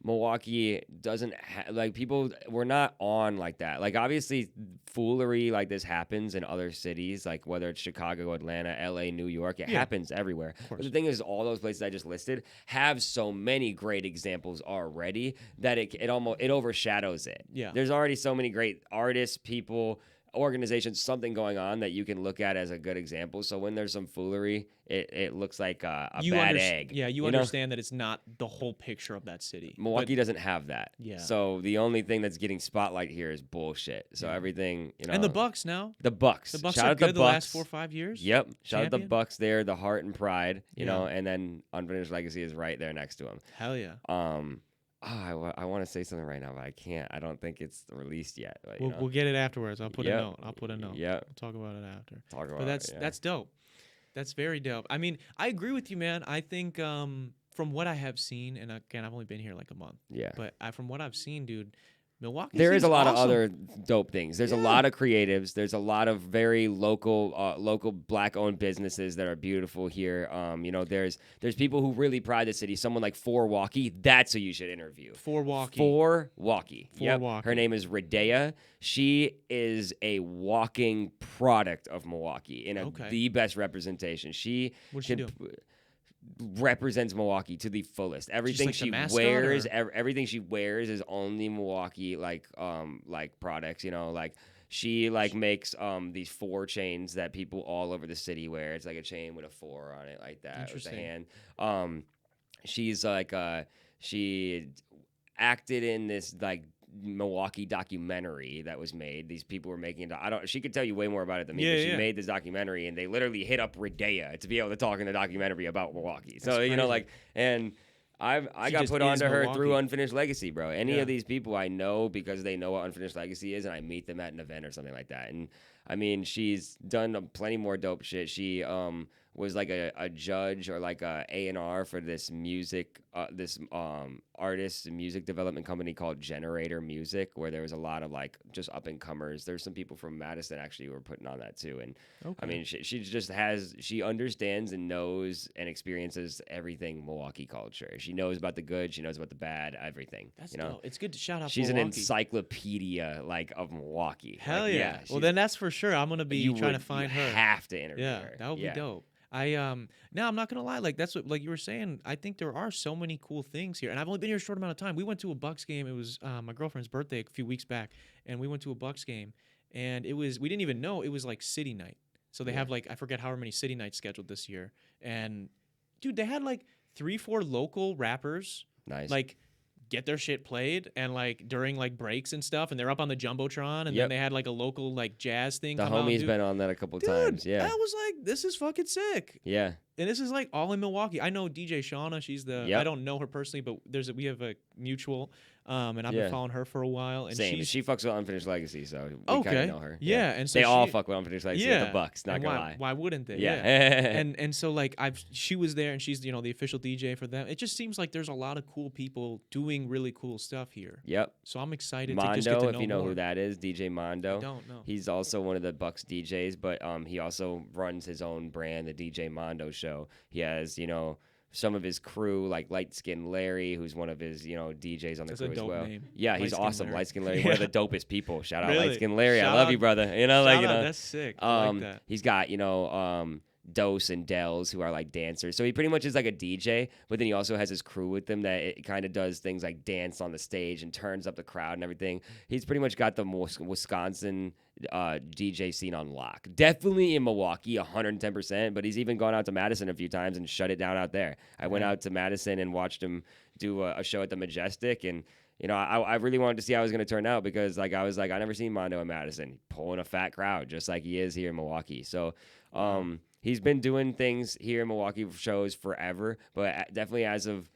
Milwaukee doesn't like people. We're not on like that. Like obviously, foolery like this happens in other cities, like whether it's Chicago, Atlanta, LA, New York. It happens everywhere. But the thing is, all those places I just listed have so many great examples already that it overshadows it. Yeah, there's already so many great artists, people, organizations, something going on that you can look at as a good example. So when there's some foolery, it looks like a bad egg. Yeah, you understand that it's not the whole picture of that city. Milwaukee doesn't have that. Yeah. So the only thing that's getting spotlight here is bullshit. So everything, And the Bucks now. The Bucks. The Bucks Shout are out good the the Bucks. last 4 or 5 years. Yep. Shout out the Champion? Bucks there, the heart and pride, you know, and then Unfinished Legacy is right there next to them. Hell yeah. I want to say something right now, but I can't. I don't think it's released yet. But, We'll get it afterwards. I'll put a Yep. note. I'll put a note. Yep. We'll talk about it after. Talk But about it. Yeah. that's dope. That's very dope. I mean, I agree with you, man. I think from what I have seen, and again, I've only been here like a month. Yeah. But from what I've seen, dude, Milwaukee. There is a lot of awesome. other dope things. There's a Yeah. lot of creatives. There's a lot of very local black-owned businesses that are beautiful here. There's people who really pride the city. Someone like Milwaukee, that's who you should interview. Milwaukee. Yep. Her name is Radea. She is a walking product of Milwaukee in the best representation. She What'd she do? represents Milwaukee to the fullest. Everything like she wears, everything she wears is only Milwaukee like products. Like she makes these 4 chains that people all over the city wear. It's like a chain with a 4 on it, like that, with a hand. She's she acted in this like Milwaukee documentary that was made. These people were making it. She could tell you way more about it than me. But she made this documentary, and they literally hit up Radea to be able to talk in the documentary about Milwaukee. So and I got put onto her through Unfinished Legacy, bro. Any of these people I know because they know what Unfinished Legacy is, and I meet them at an event or something like that. And I mean, she's done plenty more dope shit. She was like a judge or like a A&R for this music, artist and music development company called Generator Music, where there was a lot of like just up and comers. There's some people from Madison actually who were putting on that too. And I mean, she understands and knows and experiences everything Milwaukee culture. She knows about the good, she knows about the bad, everything. That's dope. It's good to shout out. She's Milwaukee. an encyclopedia of Milwaukee. Hell yeah. Well, then that's for sure. I'm gonna be trying to find her. You have to interview her. Yeah, that would be dope. Now I'm not gonna lie, like that's what like you were saying. I think there are so many cool things here, and I've only been here a short amount of time. We went to a Bucks game. It was my girlfriend's birthday a few weeks back, and we went to a Bucks game, and we didn't even know it was like city night. So they have like I forget however many city nights scheduled this year, and dude, they had like 3-4 local rappers, like get their shit played and like during like breaks and stuff, and they're up on the jumbotron, and then they had like a local like jazz thing. The homie's been on that a couple times. Yeah, I was like, this is fucking sick. Yeah. And this is like all in Milwaukee. I know DJ Shauna. She's I don't know her personally, but we have a mutual, and I've been following her for a while. And same. She fucks with Unfinished Legacy, so we kind of know her. Yeah, and so they all fuck with Unfinished Legacy at the Bucks. Not gonna lie. Why wouldn't they? Yeah. and so like she was there, and she's the official DJ for them. It just seems like there's a lot of cool people doing really cool stuff here. Yep. So I'm excited Mondo, to just get to know if you know more. who that is, DJ Mondo. I don't know. He's also one of the Bucks DJs, but he also runs his own brand, the DJ Mondo Show. He has some of his crew, like Light Skin Larry, who's one of his, DJs on the crew as well. Name. Yeah, he's awesome. Larry. Light Skin Larry, one of the dopest people. Shout out Really? Light Skin Larry. Shout I love out- you, brother. That's sick. I like that. He's got, Dose and Dells, who are like dancers. So he pretty much is like a DJ, but then he also has his crew with him that it kind of does things like dance on the stage and turns up the crowd and everything. He's pretty much got the Wisconsin DJ scene on lock. Definitely in Milwaukee, 110%, but he's even gone out to Madison a few times and shut it down out there. I went out to Madison and watched him do a show at the Majestic, and I really wanted to see how it was going to turn out because I was like, I never seen Mondo in Madison pulling a fat crowd just like he is here in Milwaukee. So he's been doing things here in Milwaukee shows forever, but definitely as of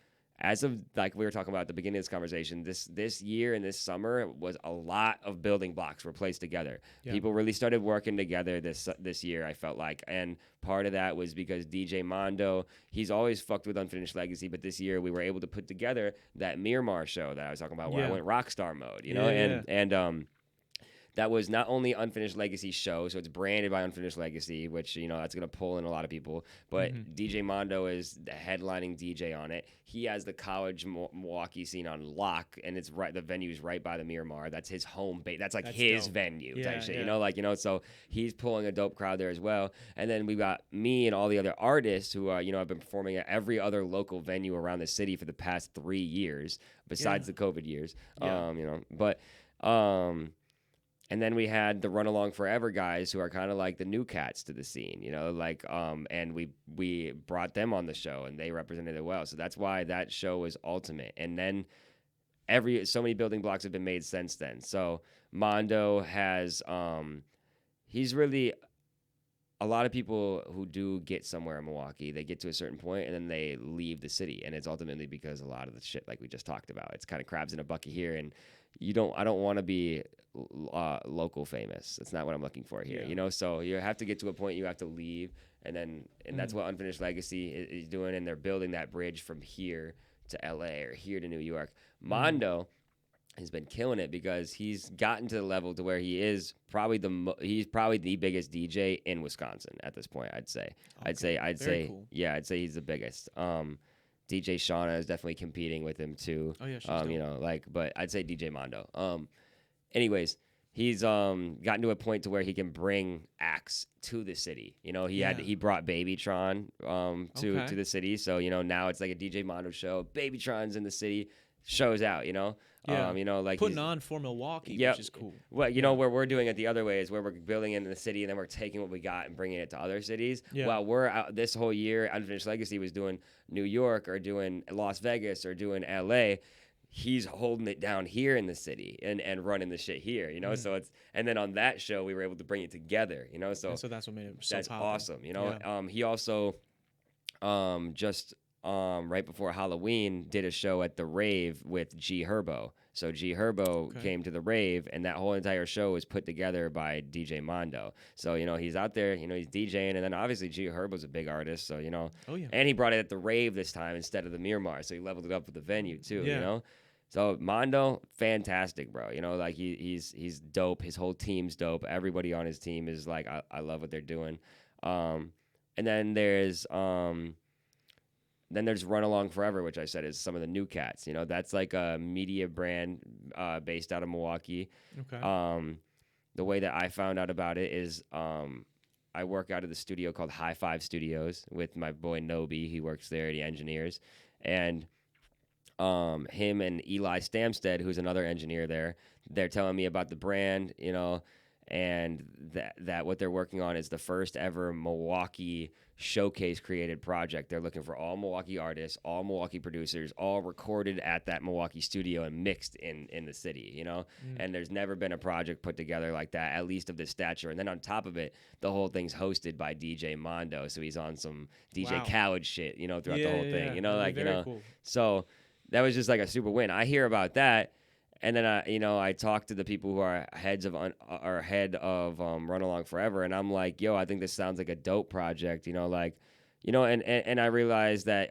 like we were talking about at the beginning of this conversation, this year and this summer was a lot of building blocks were placed together. Yeah. People really started working together this year, I felt like. And part of that was because DJ Mondo, he's always fucked with Unfinished Legacy, but this year we were able to put together that Miramar show that I was talking about where I went rockstar mode, and that was not only Unfinished Legacy show, so it's branded by Unfinished Legacy, which, that's going to pull in a lot of people. But DJ Mondo is the headlining DJ on it. He has the college Milwaukee scene on lock, and it's right. The venue's right by the Miramar. That's his home base. That's his dope. Venue type shit. So he's pulling a dope crowd there as well. And then we got me and all the other artists who, have been performing at every other local venue around the city for the past 3 years, besides the COVID years. And then we had the Run Along Forever guys who are kind of like the new cats to the scene, and we brought them on the show and they represented it well. So that's why that show was ultimate. And then so many building blocks have been made since then. So Mondo has, he's really a lot of people who do get somewhere in Milwaukee, they get to a certain point and then they leave the city, and it's ultimately because a lot of the shit like we just talked about. It's kind of crabs in a bucket here, and I don't want to be local famous. That's not what I'm looking for here, Yeah. you know. So you have to get to a point you have to leave, and that's what Unfinished Legacy is doing, and they're building that bridge from here to LA or here to New York. Mondo has been killing it because he's gotten to the level to where he's probably the biggest DJ in Wisconsin at this point. I'd say. Okay. I'd Very say cool. yeah. I'd say he's the biggest. DJ Shauna is definitely competing with him too. Oh yeah, she's dope. You know, like, but I'd say DJ Mondo. Anyways, he's gotten to a point to where he can bring acts to the city. You know, he brought Babytron to the city. So, you know, now it's like a DJ Mondo show. Babytron's in the city, shows out, you know. Yeah. You know, like Putting on for Milwaukee, Yep. which is cool. Well, you know, where we're doing it the other way is where we're building it in the city and then we're taking what we got and bringing it to other cities. Yeah. While we're out this whole year, Unfinished Legacy was doing New York or doing Las Vegas or doing LA. He's holding it down here in the city and running the shit here, you know. So it's, and then on that show we were able to bring it together, you know. So And so that's what made it so that's poppin'. awesome, you know. Yeah. He also just right before Halloween did a show at the Rave with G Herbo. So G Herbo came to the Rave, and that whole entire show was put together by DJ Mondo. So, you know, he's out there, you know, he's DJing, and then obviously G Herbo's a big artist, so, you know. Oh yeah. And he brought it at the Rave this time instead of the Miramar, so he leveled it up with the venue too, Yeah. you know. So Mondo, fantastic, bro. You know, like he's dope. His whole team's dope. Everybody on his team is like, I love what they're doing. And then there's Run Along Forever, which I said is some of the new cats. You know, that's like a media brand based out of Milwaukee. Okay. The way that I found out about it is I work out of the studio called High Five Studios with my boy Nobi. He works there, he engineers. And him and Eli Stamstead, who's another engineer there, they're telling me about the brand, you know, and that what they're working on is the first ever Milwaukee showcase created project. They're looking for all Milwaukee artists, all Milwaukee producers, all recorded at that Milwaukee studio and mixed in the city, you know. And there's never been a project put together like that, at least of this stature. And then on top of it, the whole thing's hosted by DJ Mondo, so he's on some DJ Khaled shit, you know, throughout the whole thing, you know, like, you know. Cool. So that was just like a super win. I hear about that, and then I talk to the people who are head of Run Along Forever, and I'm like, yo, I think this sounds like a dope project, you know, like, you know, and I realized that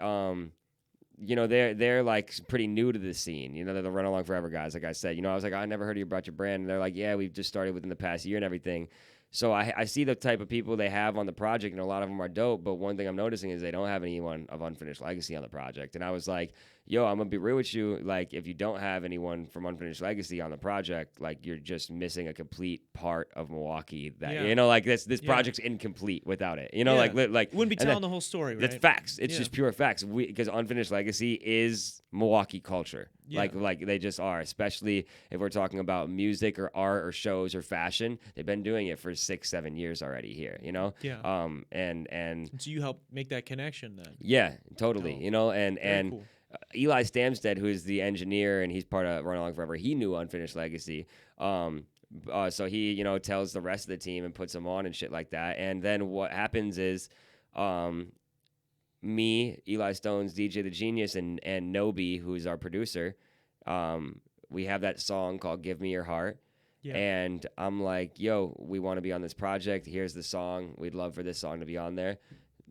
you know, they're like pretty new to the scene, you know, they're the Run Along Forever guys, like I said, you know, I was like, I never heard of you about your brand, and they're like, yeah, we've just started within the past year and everything. So I see the type of people they have on the project, and a lot of them are dope. But one thing I'm noticing is they don't have anyone of Unfinished Legacy on the project. And I was like, yo, I'm going to be real with you. Like, if you don't have anyone from Unfinished Legacy on the project, like, you're just missing a complete part of Milwaukee. That you know, like, this project's incomplete without it. You know, like wouldn't be telling the whole story, right? That's facts. It's just pure facts. Because Unfinished Legacy is Milwaukee culture. Yeah. Like they just are, especially if we're talking about music or art or shows or fashion. They've been doing it for 6-7 years already here, you know? Yeah. And so you help make that connection then. yeah, totally. You know, and Cool. Eli Stamstead, who's the engineer and he's part of Run Along Forever, he knew Unfinished Legacy. So he, you know, tells the rest of the team and puts them on and shit like that. And then what happens is me, Eli Stone's DJ The Genius, and Nobi, who's our producer, we have that song called Give Me Your Heart. Yeah. And I'm like, yo, we want to be on this project. Here's the song. We'd love for this song to be on there.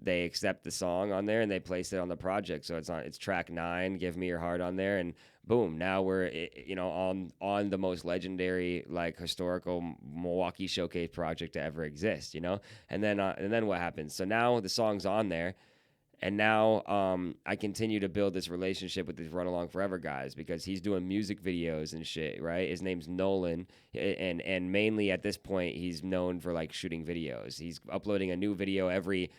They accept the song on there and they place it on the project. So it's track 9, Give Me Your Heart on there. And boom, now we're, you know, on the most legendary, like, historical Milwaukee showcase project to ever exist, you know? And then what happens? So now the song's on there. And now I continue to build this relationship with these Run Along Forever guys because he's doing music videos and shit, right? His name's Nolan, and mainly at this point he's known for, like, shooting videos. He's uploading a new video every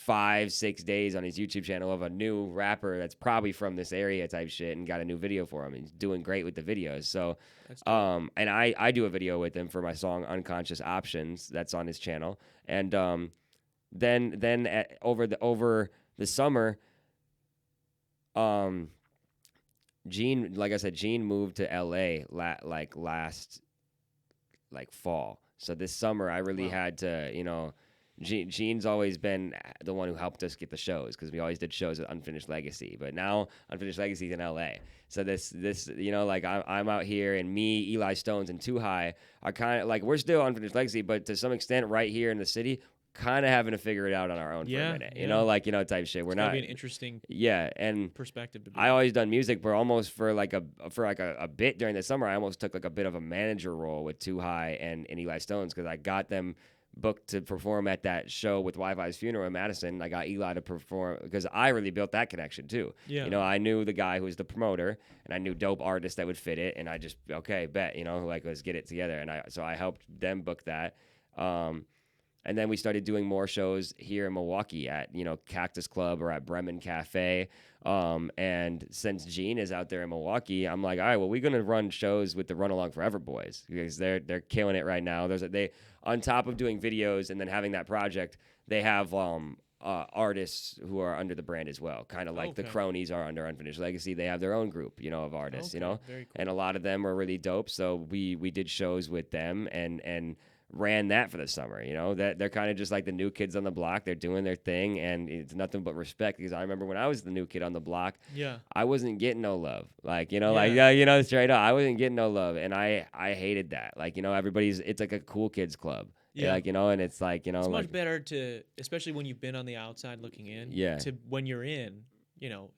5-6 days on his YouTube channel of a new rapper that's probably from this area type shit, and got a new video for him. And he's doing great with the videos. So, and I do a video with him for my song Unconscious Options that's on his channel. And then over the summer, Gene, like I said, Gene moved to LA last fall. So this summer I really had to, you know, Gene's always been the one who helped us get the shows because we always did shows at Unfinished Legacy. But now Unfinished Legacy's in LA. So this like I'm out here, and me, Eli Stones, and Too High are kind of like we're still Unfinished Legacy, but to some extent, right here in the city, kind of having to figure it out on our own for a minute. You know, like type shit. We're it's not be an interesting and perspective to be. I always done music, but almost for a bit during the summer, I almost took like a bit of a manager role with Too High and Eli Stones because I got them booked to perform at that show with Wi-Fi's funeral in Madison. I got Eli to perform because I really built that connection too. Yeah. You know, I knew the guy who was the promoter, and I knew dope artists that would fit it, and I just bet, like let's get it together. And I helped them book that. And then we started doing more shows here in Milwaukee at, Cactus Club or at Bremen Cafe. And since Gene is out there in Milwaukee, I'm like, all right, well, we're going to run shows with the Run Along Forever boys because they're killing it right now. They on top of doing videos and then having that project, they have artists who are under the brand as well, kind of like the Cronies are under Unfinished Legacy. They have their own group, of artists, Very cool. and a lot of them are really dope. So we did shows with them and ran that for the summer, that they're kind of just like the new kids on the block. They're doing their thing, and it's nothing but respect because I remember when I was the new kid on the block, I wasn't getting no love, straight up, I wasn't getting no love, and I hated that. It's like a cool kids club. Yeah, and it's like, it's much better to, especially when you've been on the outside looking in, to when you're in,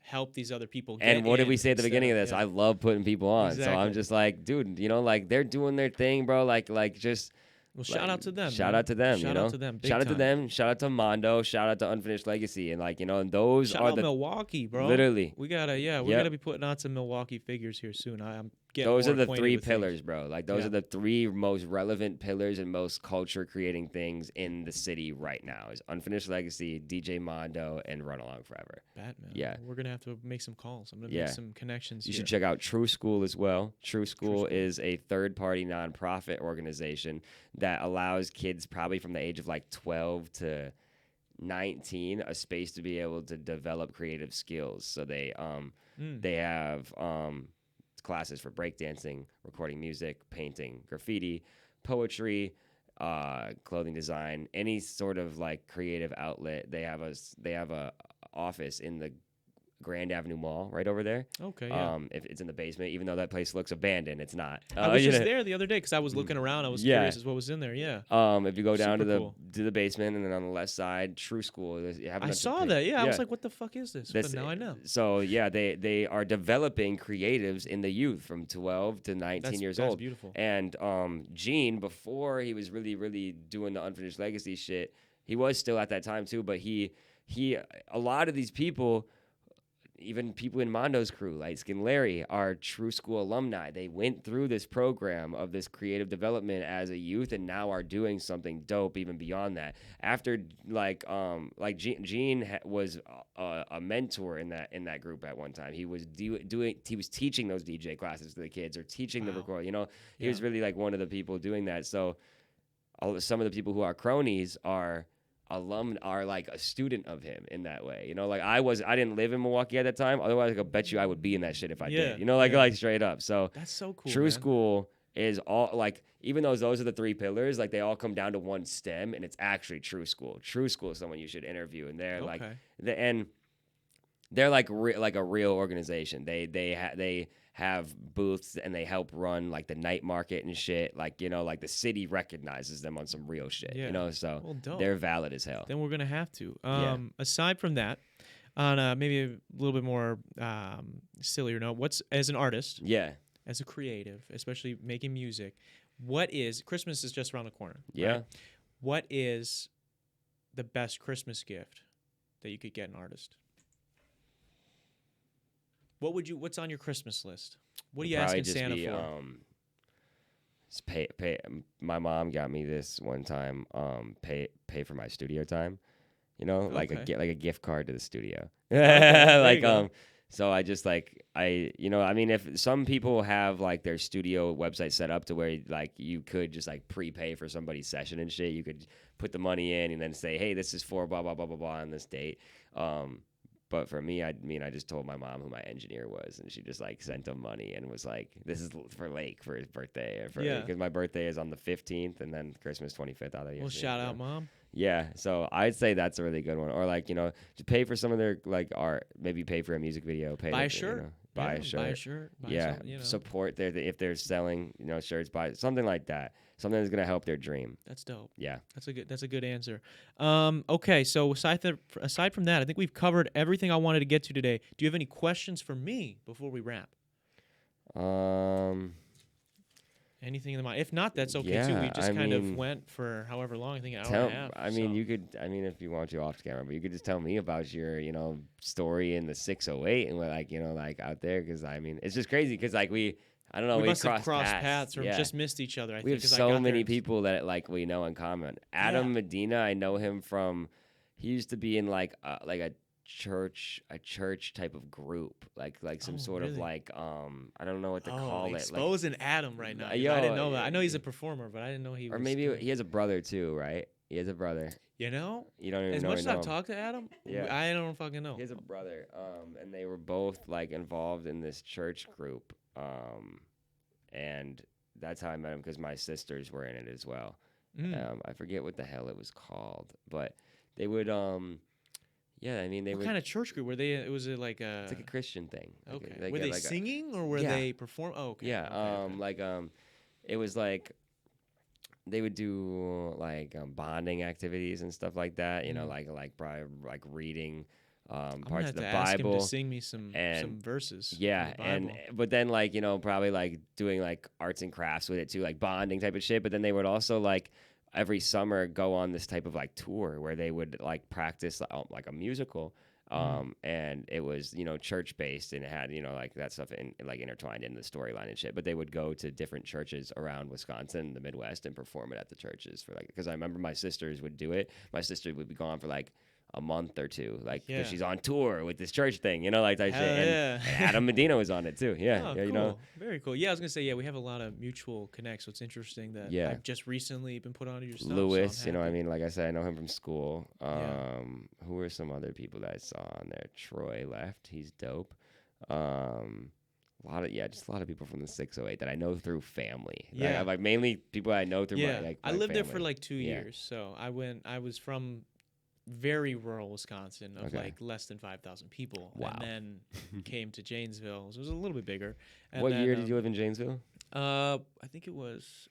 help these other people get and what did we in say at the beginning of this? I love putting people on. Exactly. So I'm just like, dude, they're doing their thing, bro. Just well, shout out to them. Shout out to them. Shout out to them. Shout out to them. Shout out to Mondo. Shout out to Unfinished Legacy. And and those shout are out the Milwaukee, bro. Literally. We gotta be putting on some Milwaukee figures here soon. I'm getting those more are the acquainted three with pillars, things. bro. Those are the three most relevant pillars and most culture creating things in the city right now is Unfinished Legacy, DJ Mondo, and Run Along Forever. Batman. Yeah. We're gonna have to make some calls. I'm gonna make some connections. You should check out True School as well. True School is a third-party nonprofit organization that allows kids probably from the age of 12 to 19 a space to be able to develop creative skills. So they have classes for breakdancing, recording music, painting, graffiti, poetry, clothing design, any sort of creative outlet. They have a office in the Grand Avenue Mall right over there. Okay. Yeah. If it's in the basement, even though that place looks abandoned, it's not. I was just there the other day because I was looking around. I was curious as what was in there. Yeah. If you go down to the basement and then on the left side, True School. I saw that. Yeah. I was like, what the fuck is this? But now I know. So yeah, they are developing creatives in the youth from 12 to 19 years old. That's beautiful. And Gene, before he was really really doing the Unfinished Legacy shit, he was still at that time too. But he a lot of these people. Even people in Mondo's crew, like Skin Larry, are True School alumni. They went through this program of this creative development as a youth, and now are doing something dope even beyond that. After Gene was a mentor in that group at one time. He was he was teaching those DJ classes to the kids or teaching the record. He was really one of the people doing that. So some of the people who are cronies are a student of him in that way. I didn't live in Milwaukee at that time. Otherwise, I could bet you I would be in that shit if I did. Straight up. So that's so cool. True School is all even though those are the three pillars, they all come down to one stem, and it's actually True School. True School is someone you should interview, and they're they're like a real organization. They have booths and they help run the night market and shit. The city recognizes them on some real shit. So they're valid as hell. Then we're gonna have to. Aside from that, on maybe a little bit more sillier note, what's as an artist? Yeah. As a creative, especially making music, Christmas is just around the corner. Yeah. Right? What is the best Christmas gift that you could get an artist? What's on your Christmas list? What are you asking Santa for? Pay. My mom got me this one time. Pay for my studio time. A gift card to the studio. So I just if some people have their studio website set up to where you could just prepay for somebody's session and shit. You could put the money in and then say, hey, this is for blah blah blah blah blah on this date. But for me, I just told my mom who my engineer was, and she just sent him money and was like, "This is for Lake for his birthday, because my birthday is on the 15th, and then Christmas 25th." Well, shout out, Mom. Yeah, so I'd say that's a really good one. Or like, to pay for some of their like art, maybe pay for a music video, pay Buy a to, shirt. buy Yeah, a buy a shirt. shirt. Buy Yeah, something. support if they're selling, shirts, buy something like that. Something that's gonna help their dream. That's dope. Yeah. That's a good answer. Okay, so aside from that, I think we've covered everything I wanted to get to today. Do you have any questions for me before we wrap? Um. Anything in the mind? If not, that's okay too. We Yeah. just kind of went for however long. I think an hour and a half. I mean, you could. I mean, if you want to off camera, but you could just tell me about your, story in the 608 and what, like, like out there, because I mean, it's just crazy because like I don't know, we must have crossed crossed paths or yeah. just missed each other. I We think have 'cause I so got many there. people that like we know in common. Adam Medina, I know him from. He used to be in like a church type of group, like some sort of really? like I don't know what to call it. Like, Exposing Adam right now. 'Cause yo, I didn't know that. I know he's a performer, but I didn't know he or was. maybe he has a brother too, right? He has a brother. You know, You don't even as know. much as I've him. talked to Adam, Yeah. I don't fucking know. He has a brother, and they were both like involved in this church group, and that's how I met him because my sisters were in it as well. I forget what the hell it was called, but they would, yeah, I mean they What would. kind of church group were they? Was it like a? It's like a Christian thing. Okay. Were they singing or were Yeah. they perform? Oh, okay. Yeah, Okay. it was like they would do like bonding activities and stuff like that. Like probably like reading I'm gonna parts have of the to ask him Bible. to sing me some verses. from Yeah, the and Bible. but then like probably like doing like arts and crafts with it too, like bonding type of shit. But then they would also like every summer go on this type of like tour where they would like practice like a musical. And it was church based and it had like that stuff like intertwined in the storyline and shit. But they would go to different churches around Wisconsin, the Midwest, and perform it at the churches for like because I remember my sisters would do it. My sister would be gone for like a month or two, like because she's on tour with this church thing, like that shit. And Adam Medina was on it too. Yeah, Oh, yeah, cool. Very cool. Yeah, I was gonna say we have a lot of mutual connects. So it's interesting that I've just recently been put onto your stuff. Lewis, so I'm I happy. mean, like I said, I know him from school. Yeah. Who were some other people that I saw on there? Troy left. He's dope. Just a lot of people from the 608 that I know through family. Yeah. Like mainly people I know through my I lived there for family. like 2 years. So I was from very rural Wisconsin of like less than 5,000 people. Wow. And then came to Janesville. So it was a little bit bigger. And What then, year did you live in Janesville? I think it was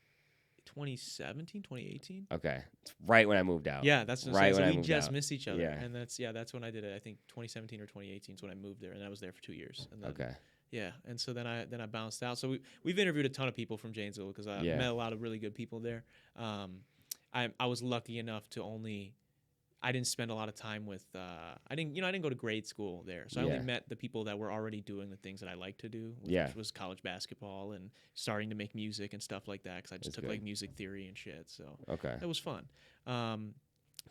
2017, 2018. Okay. It's right when I moved out. Yeah, that's what right I'm saying. when I So we moved just out. missed each other. Yeah. And that's when I did it. I think 2017 or 2018 is when I moved there, and I was there for 2 years. And then, Okay. Yeah, and so then I bounced out. So we've interviewed a ton of people from Janesville because I met a lot of really good people there. I was lucky enough to I didn't spend a lot of time with I didn't go to grade school there, so I only met the people that were already doing the things that I like to do, which was college basketball and starting to make music and stuff like that because I just took like music theory and shit. So it was fun.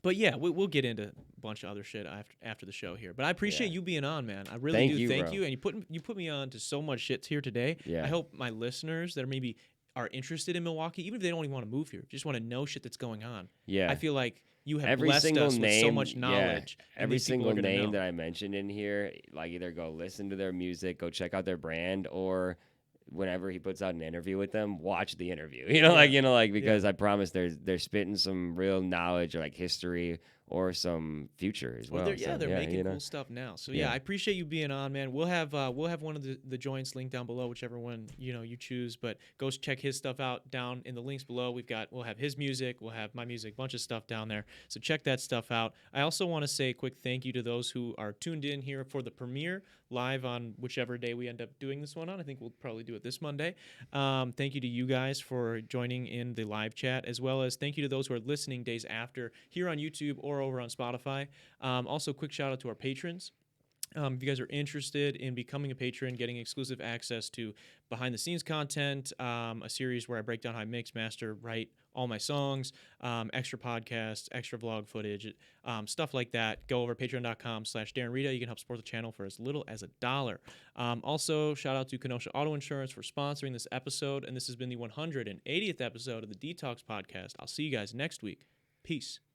But yeah, we'll get into a bunch of other shit after the show here. But I appreciate you being on, man. I really do. Thank you. And you put me on to so much shit here today. Yeah. I hope my listeners that maybe are interested in Milwaukee, even if they don't even want to move here, just want to know shit that's going on. Yeah. I feel like you have every blessed single us name, with so much knowledge. and Every these people single are gonna name know. that I mentioned in here, like either go listen to their music, go check out their brand, or whenever he puts out an interview with them, watch the interview. Because I promise they're spitting some real knowledge or like history or some future as well. They're making cool stuff now. So I appreciate you being on, man. We'll have one of the joints linked down below, whichever one you choose. But go check his stuff out down in the links below. We'll have his music, we'll have my music, bunch of stuff down there. So check that stuff out. I also want to say a quick thank you to those who are tuned in here for the premiere live on whichever day we end up doing this one on. I think we'll probably do it this Monday. Thank you to you guys for joining in the live chat, as well as thank you to those who are listening days after here on YouTube or over on Spotify. Also, quick shout out to our patrons. If you guys are interested in becoming a patron, getting exclusive access to behind the scenes content, a series where I break down how I mix, master, write all my songs, extra podcasts, extra vlog footage, stuff like that, go over patreon.com/DarrenRita. You can help support the channel for as little as $1. Also, shout out to Kenosha Auto Insurance for sponsoring this episode. And this has been the 180th episode of the Detox Podcast. I'll see you guys next week. Peace.